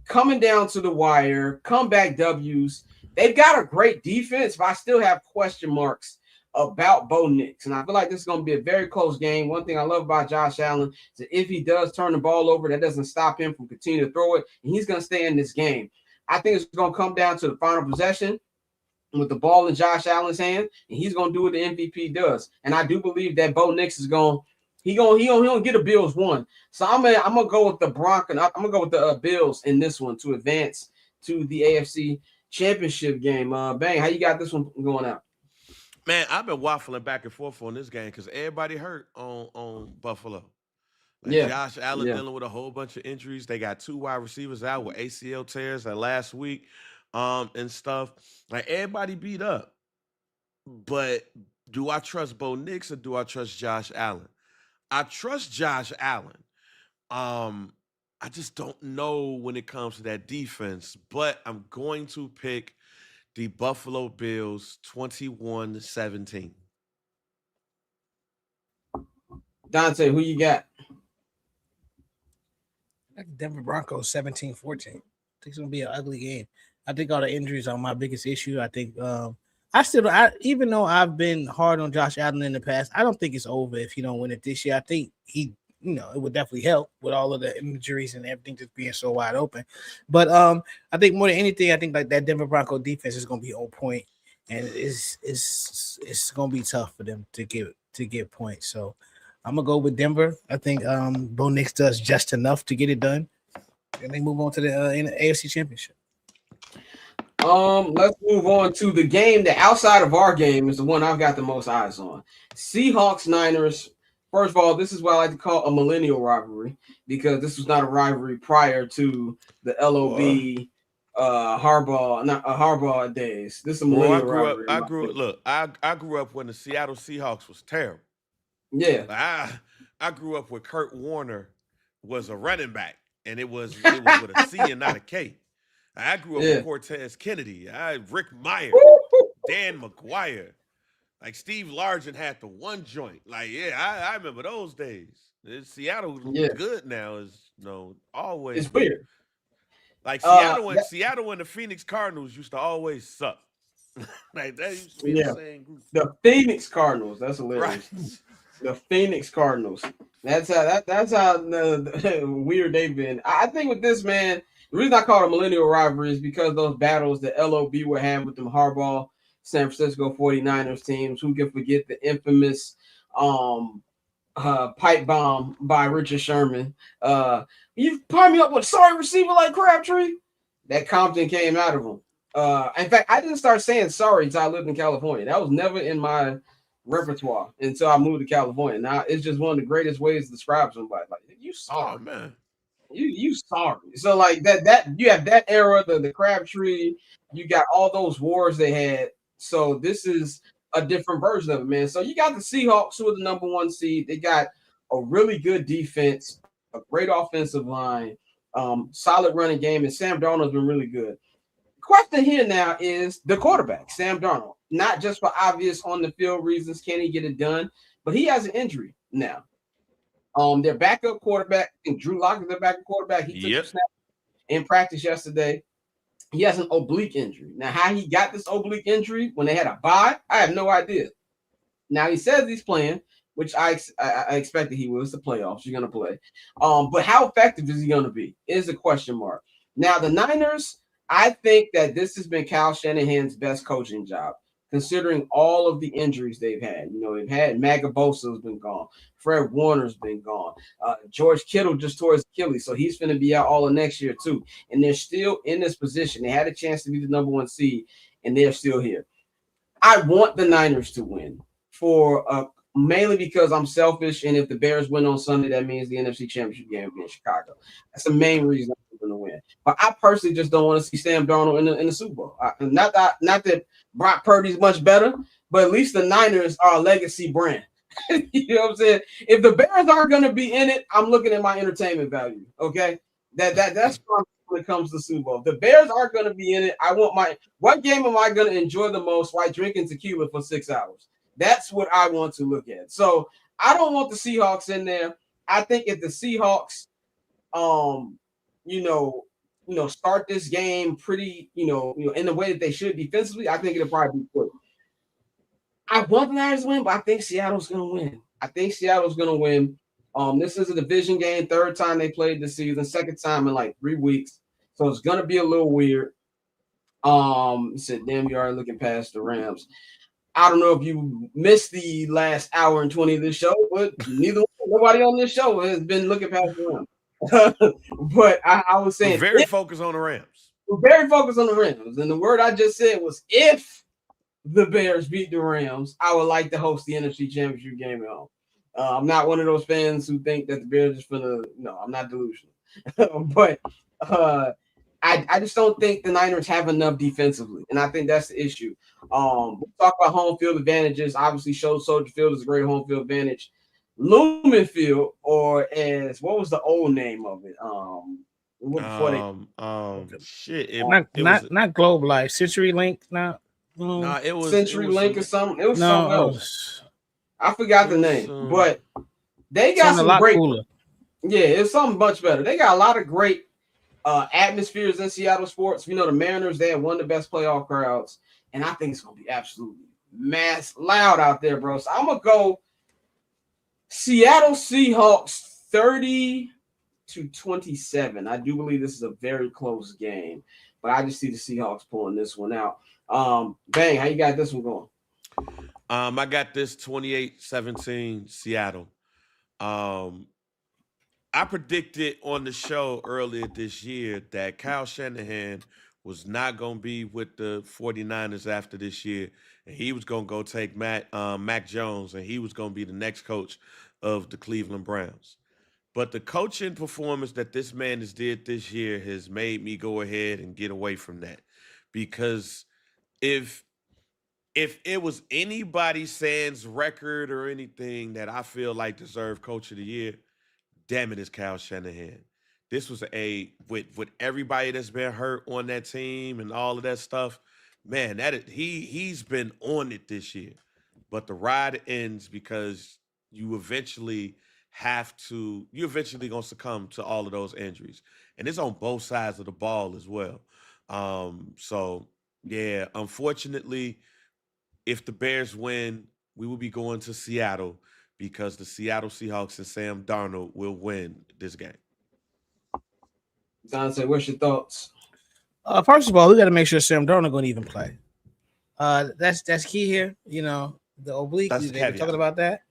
Coming down to the wire, comeback W's. They've got a great defense, but I still have question marks about Bo Nix. And I feel like this is going to be a very close game. One thing I love about Josh Allen is that if he does turn the ball over, that doesn't stop him from continuing to throw it, and he's going to stay in this game. I think it's going to come down to the final possession with the ball in Josh Allen's hand, and he's going to do what the MVP does. And I do believe that Bo Nix is going to He gonna get a Bills one. So I'm gonna go with the Broncos. I'm gonna go with the Bills in this one to advance to the AFC Championship game. Bang, how you got this one going out? Man, I've been waffling back and forth on this game because everybody hurt on Buffalo. Like Yeah, Josh Allen yeah. dealing with a whole bunch of injuries. They got two wide receivers out with ACL tears like last week, and stuff. Like everybody beat up. But do I trust Bo Nix or do I trust Josh Allen? I trust Josh Allen. Um, I just don't know when it comes to that defense, but I'm going to pick the Buffalo Bills 21-17. Dante, who you got? Like Denver Broncos 17-14. I think it's gonna be an ugly game. I think all the injuries are my biggest issue. I think even though I've been hard on Josh Allen in the past, I don't think it's over if he don't win it this year. I think he, it would definitely help with all of the injuries and everything just being so wide open. But I think more than anything, I think like that Denver Bronco defense is gonna be on point, and it's gonna be tough for them to get points. So I'm gonna go with Denver. I think Bo Nix does just enough to get it done, and they move on to the AFC Championship. Let's move on to the game that outside of our game is the one I've got the most eyes on. Seahawks Niners. First of all, this is what I like to call a millennial rivalry because this was not a rivalry prior to the LOB Harbaugh days. This is a millennial rivalry. I grew up when the Seattle Seahawks was terrible. Yeah. I grew up where Kurt Warner was a running back, and it was with a C and not a K. I grew up with Cortez Kennedy, Rick Meyer, Dan McGuire. Like Steve Largent had the one joint. Like, I remember those days. Seattle good now is always it's weird. Like Seattle and the Phoenix Cardinals used to always suck. Like that used to be the same group. The Phoenix Cardinals, that's hilarious. Right. The Phoenix Cardinals. That's how weird they've been. I think with this, man, the reason I call it a millennial rivalry is because those battles that LOB would have with them Harbaugh, San Francisco 49ers teams. Who can forget the infamous pipe bomb by Richard Sherman? You pipe me up with sorry receiver like Crabtree. That Compton came out of him. In fact, I didn't start saying sorry until I lived in California. That was never in my repertoire until I moved to California. Now it's just one of the greatest ways to describe somebody. Like you sorry, man. You sorry. So like that you have that era, the Crabtree, you got all those wars they had. So this is a different version of it, man. So you got the Seahawks who are the number one seed. They got a really good defense, a great offensive line, solid running game, and Sam Darnold's been really good. Question here now is the quarterback, Sam Darnold. Not just for obvious on the field reasons, can he get it done? But he has an injury now. Their backup quarterback, Drew Lock is their backup quarterback. He took a snap in practice yesterday. He has an oblique injury. Now, how he got this oblique injury when they had a bye, I have no idea. Now, he says he's playing, which I expected he was. The playoffs, you're going to play. But how effective is he going to be is a question mark. Now, the Niners, I think that this has been Kyle Shanahan's best coaching job, considering all of the injuries they've had. They've had Magabosa has been gone. Fred Warner's been gone. George Kittle just tore his Achilles, so he's going to be out all of next year too. And they're still in this position. They had a chance to be the number one seed, and they're still here. I want the Niners to win mainly because I'm selfish, and if the Bears win on Sunday, that means the NFC Championship game will be in Chicago. That's the main reason I'm going to win. But I personally just don't want to see Sam Darnold in the Super Bowl. Not that Brock Purdy's much better, but at least the Niners are a legacy brand. You know what I'm saying? If the Bears aren't going to be in it, I'm looking at my entertainment value. Okay, that's when it comes to the Super Bowl. If the Bears aren't going to be in it, what game am I going to enjoy the most while drinking tequila for 6 hours? That's what I want to look at. So I don't want the Seahawks in there. I think if the Seahawks, start this game pretty, in the way that they should defensively, I think it'll probably be quick. I want the Niners to win, but I think Seattle's going to win. This is a division game, third time they played this season, second time in like 3 weeks. So it's going to be a little weird. He said, damn, you are looking past the Rams. I don't know if you missed the last hour and 20 of this show, but neither one Nobody on this show has been looking past the Rams. But I was We're saying very focused on the Rams. we're very focused on the Rams. And the word I just said was if the Bears beat the Rams, I would like to host the NFC Championship game at home. I'm not one of those fans who think that the Bears are gonna. No, I'm not delusional, but I just don't think the Niners have enough defensively, and I think that's the issue. We talk about home field advantages. Obviously, Soldier Field is a great home field advantage. Lumen Field, or as what was the old name of it? Before Shit. Not Globe Life, Century Link, not it was Century Link or something. It was something else. was I forgot the name, but they got something a some lot great. cooler. Yeah, it's something much better. They got a lot of great atmospheres in Seattle sports. You know, the Mariners, they have one of the best playoff crowds, and I think it's gonna be absolutely loud out there, bro. So I'm gonna go Seattle Seahawks 30-27. I do believe this is a very close game, but I just see the Seahawks pulling this one out. Bang, how you got this one going? I got this 28-17 Seattle. I predicted on the show earlier this year that Kyle Shanahan was not going to be with the 49ers after this year, and he was going to go take Mac Jones, and he was going to be the next coach of the Cleveland Browns. But the coaching performance that this man has did this year has made me go ahead and get away from that, because if it was anybody sans record or anything that I feel like deserved Coach of the Year, damn it, it's Kyle Shanahan. This was with everybody that's been hurt on that team and all of that stuff. Man, he's been on it this year. But the ride ends because you're eventually gonna succumb to all of those injuries. And it's on both sides of the ball as well. So yeah, unfortunately, if the Bears win, we will be going to Seattle because the Seattle Seahawks and Sam Darnold will win this game. Dante, what's your thoughts? First of all, we got to make sure Sam Darnold going to even play. That's key here. You know, the oblique. That's We the were caveat. talking about that.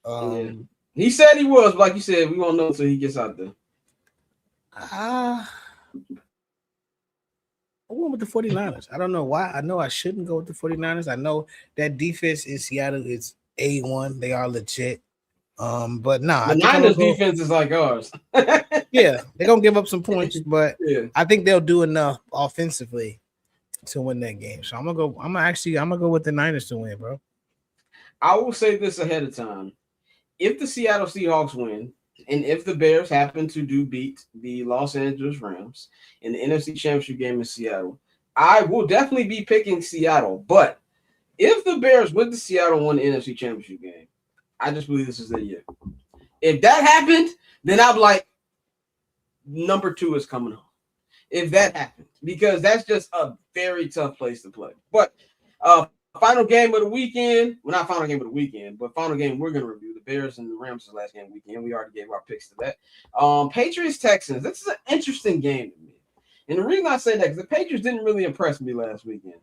Yeah. He said he was, but like you said, we won't know until he gets out there. I went with the 49ers. I don't know why. I know I shouldn't go with the 49ers. I know that defense in Seattle is A1. They are legit. But the Niners defense is like ours. Yeah, they're gonna give up some points, but yeah. I think they'll do enough offensively to win that game. So I'm gonna go with the Niners to win, bro. I will say this ahead of time. If the Seattle Seahawks win, and if the Bears happen to beat the Los Angeles Rams in the NFC Championship game in Seattle, I will definitely be picking Seattle. But if the Bears went to Seattle and won the NFC Championship game, I just believe this is their year. If that happened, then I'm like, number 2 is coming home. If that happened, because that's just a very tough place to play. But final game of the weekend. Well, not final game of the weekend, but final game we're going to review. The Bears and the Rams last game of the weekend. We already gave our picks to that. Patriots-Texans. This is an interesting game to me. And the reason I say that is the Patriots didn't really impress me last weekend.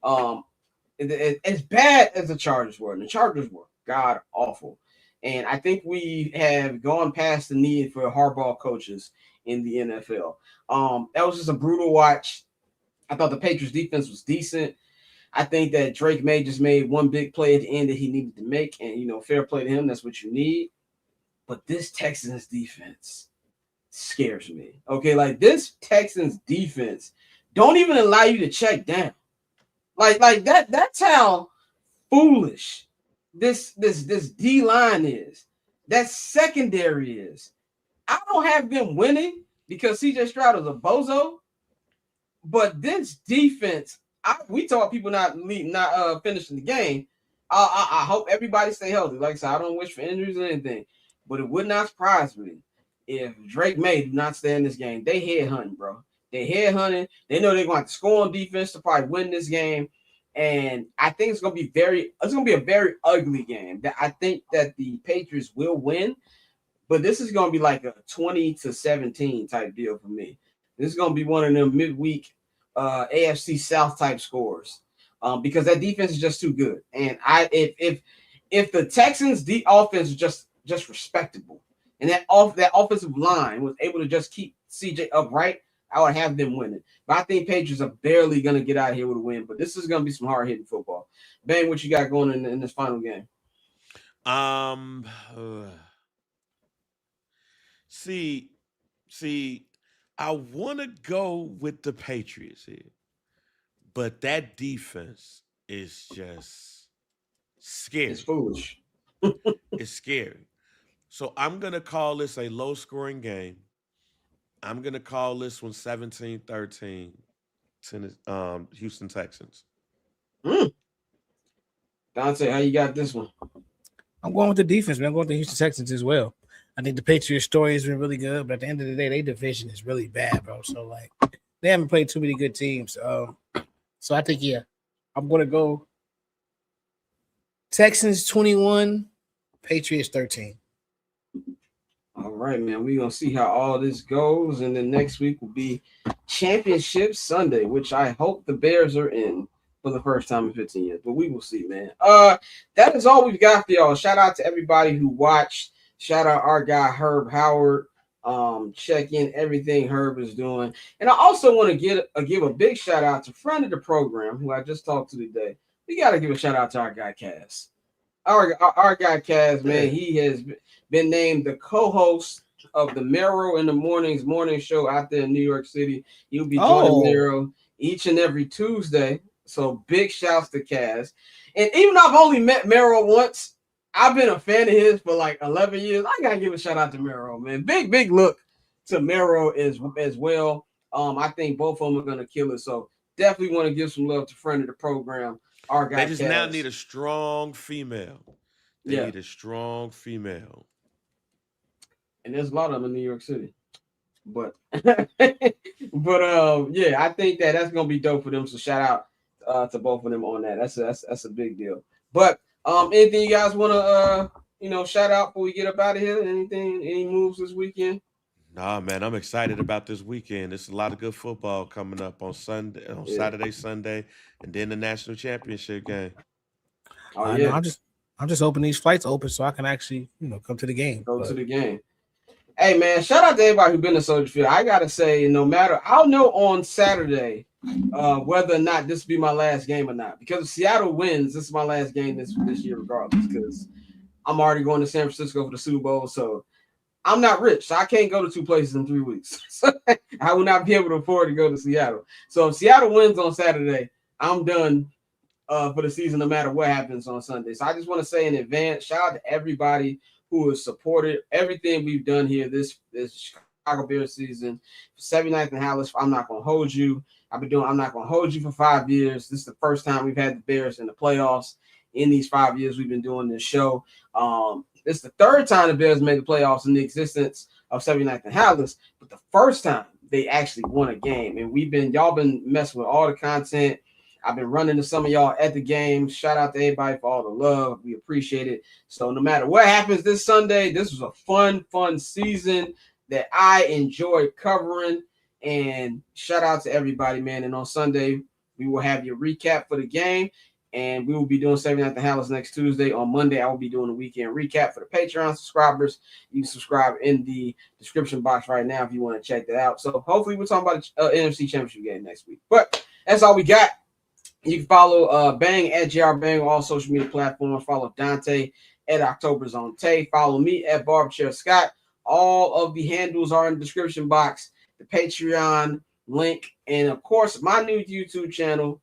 As bad as the Chargers were, and the Chargers were god awful. And I think we have gone past the need for hardball coaches in the NFL. That was just a brutal watch. I thought the Patriots defense was decent. I think that Drake May just made one big play at the end that he needed to make, and fair play to him. That's what you need. But this Texans defense scares me. Okay, like this Texans defense don't even allow you to check down. Like that. That's how foolish this D line is. That secondary is. I don't have them winning because CJ Stroud is a bozo. But this defense, we taught people not finishing the game. I hope everybody stay healthy. Like I said, I don't wish for injuries or anything. But it would not surprise me if Drake May do not stay in this game. They headhunting, bro. They headhunting. They know they're going to score on defense to probably win this game. And I think it's going to be a very ugly game. That I think that the Patriots will win. But this is going to be like a 20-17 type deal for me. This is going to be one of them midweek AFC South type scores because that defense is just too good. And if the Texans' offense was just just respectable. And that offensive line was able to just keep CJ upright, I would have them winning. But I think Patriots are barely going to get out of here with a win. But this is going to be some hard-hitting football. Bang, what you got going in this final game? Um, see, I want to go with the Patriots here, but that defense is just It's scary. foolish. It's scary. So I'm gonna call this a low-scoring game. I'm gonna call this one 17-13 to Houston Texans. Mm. Dante, how you got this one? I'm going with the defense, man. I'm going with the Houston Texans as well. I think the Patriots story has been really good, but at the end of the day, their division is really bad, bro. So like, they haven't played too many good teams. So I think I'm gonna go Texans 21, Patriots 13. All right, man. We're going to see how all this goes. And then next week will be Championship Sunday, which I hope the Bears are in for the first time in 15 years. But we will see, man. That is all we've got for y'all. Shout out to everybody who watched. Shout out our guy, Herb Howard. Check in everything Herb is doing. And I also want to give a big shout out to friend of the program who I just talked to today. We got to give a shout out to our guy, Cass. Our guy Kaz, man, he has been named the co-host of the Mero in the Mornings morning show out there in New York City. He'll be joining Mero each and every Tuesday. So big shouts to Kaz. And even though I've only met Mero once, I've been a fan of his for like 11 years. I gotta give a shout out to Mero, man. Big look to Mero as well. I think both of them are gonna kill it. So definitely want to give some love to friend of the program. Our guy, They just Kaz. now need a strong female. They Yeah. need a strong female. And there's a lot of them in New York City. But yeah, I think that's gonna be dope for them. So shout out to both of them on that. That's a big deal. But anything you guys wanna shout out before we get up out of here? Any moves this weekend? Nah, man, I'm excited about this weekend. There's a lot of good football coming up on Saturday, Sunday, and then the national championship game. Oh, I know. I'm just hoping these flights open so I can actually, come to the game. Go to the game. Hey, man, shout out to everybody who's been to Soldier Field. I gotta say, I'll know on Saturday whether or not this will be my last game or not. Because if Seattle wins, this is my last game this year, regardless. Because I'm already going to San Francisco for the Super Bowl, so I'm not rich, so I can't go to two places in 3 weeks. So I will not be able to afford to go to Seattle. So if Seattle wins on Saturday, I'm done for the season, no matter what happens on Sunday. So I just want to say in advance, shout out to everybody who has supported everything we've done here this Chicago Bears season. 79th and Hallis, I'm not going to hold you. I'm not going to hold you for 5 years. This is the first time we've had the Bears in the playoffs in these 5 years we've been doing this show. This is the third time the Bears made the playoffs in the existence of 79th and Hallis, but the first time they actually won a game. And y'all been messing with all the content. I've been running to some of y'all at the game. Shout out to everybody for all the love. We appreciate it. So no matter what happens this Sunday, this was a fun season that I enjoyed covering. And shout out to everybody, man. And on Sunday, we will have your recap for the game. And we will be doing 79th and Hallis next Tuesday. On Monday, I will be doing a weekend recap for the Patreon subscribers. You can subscribe in the description box right now if you want to check that out. So hopefully we're talking about the NFC Championship game next week. But that's all we got. You can follow Bang at JR Bang on all social media platforms. Follow Dante at October's on Tay. Follow me at Barberchair Scott. All of the handles are in the description box. The Patreon link. And, of course, my new YouTube channel.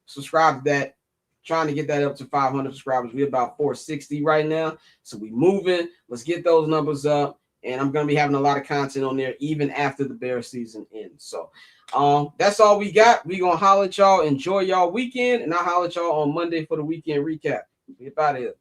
Subscribe to that. Trying to get that up to 500 subscribers. We're about 460 right now. So we moving. Let's get those numbers up. And I'm going to be having a lot of content on there even after the Bears season ends. So that's all we got. We're going to holler at y'all. Enjoy y'all weekend. And I'll holler at y'all on Monday for the weekend recap. Be about it.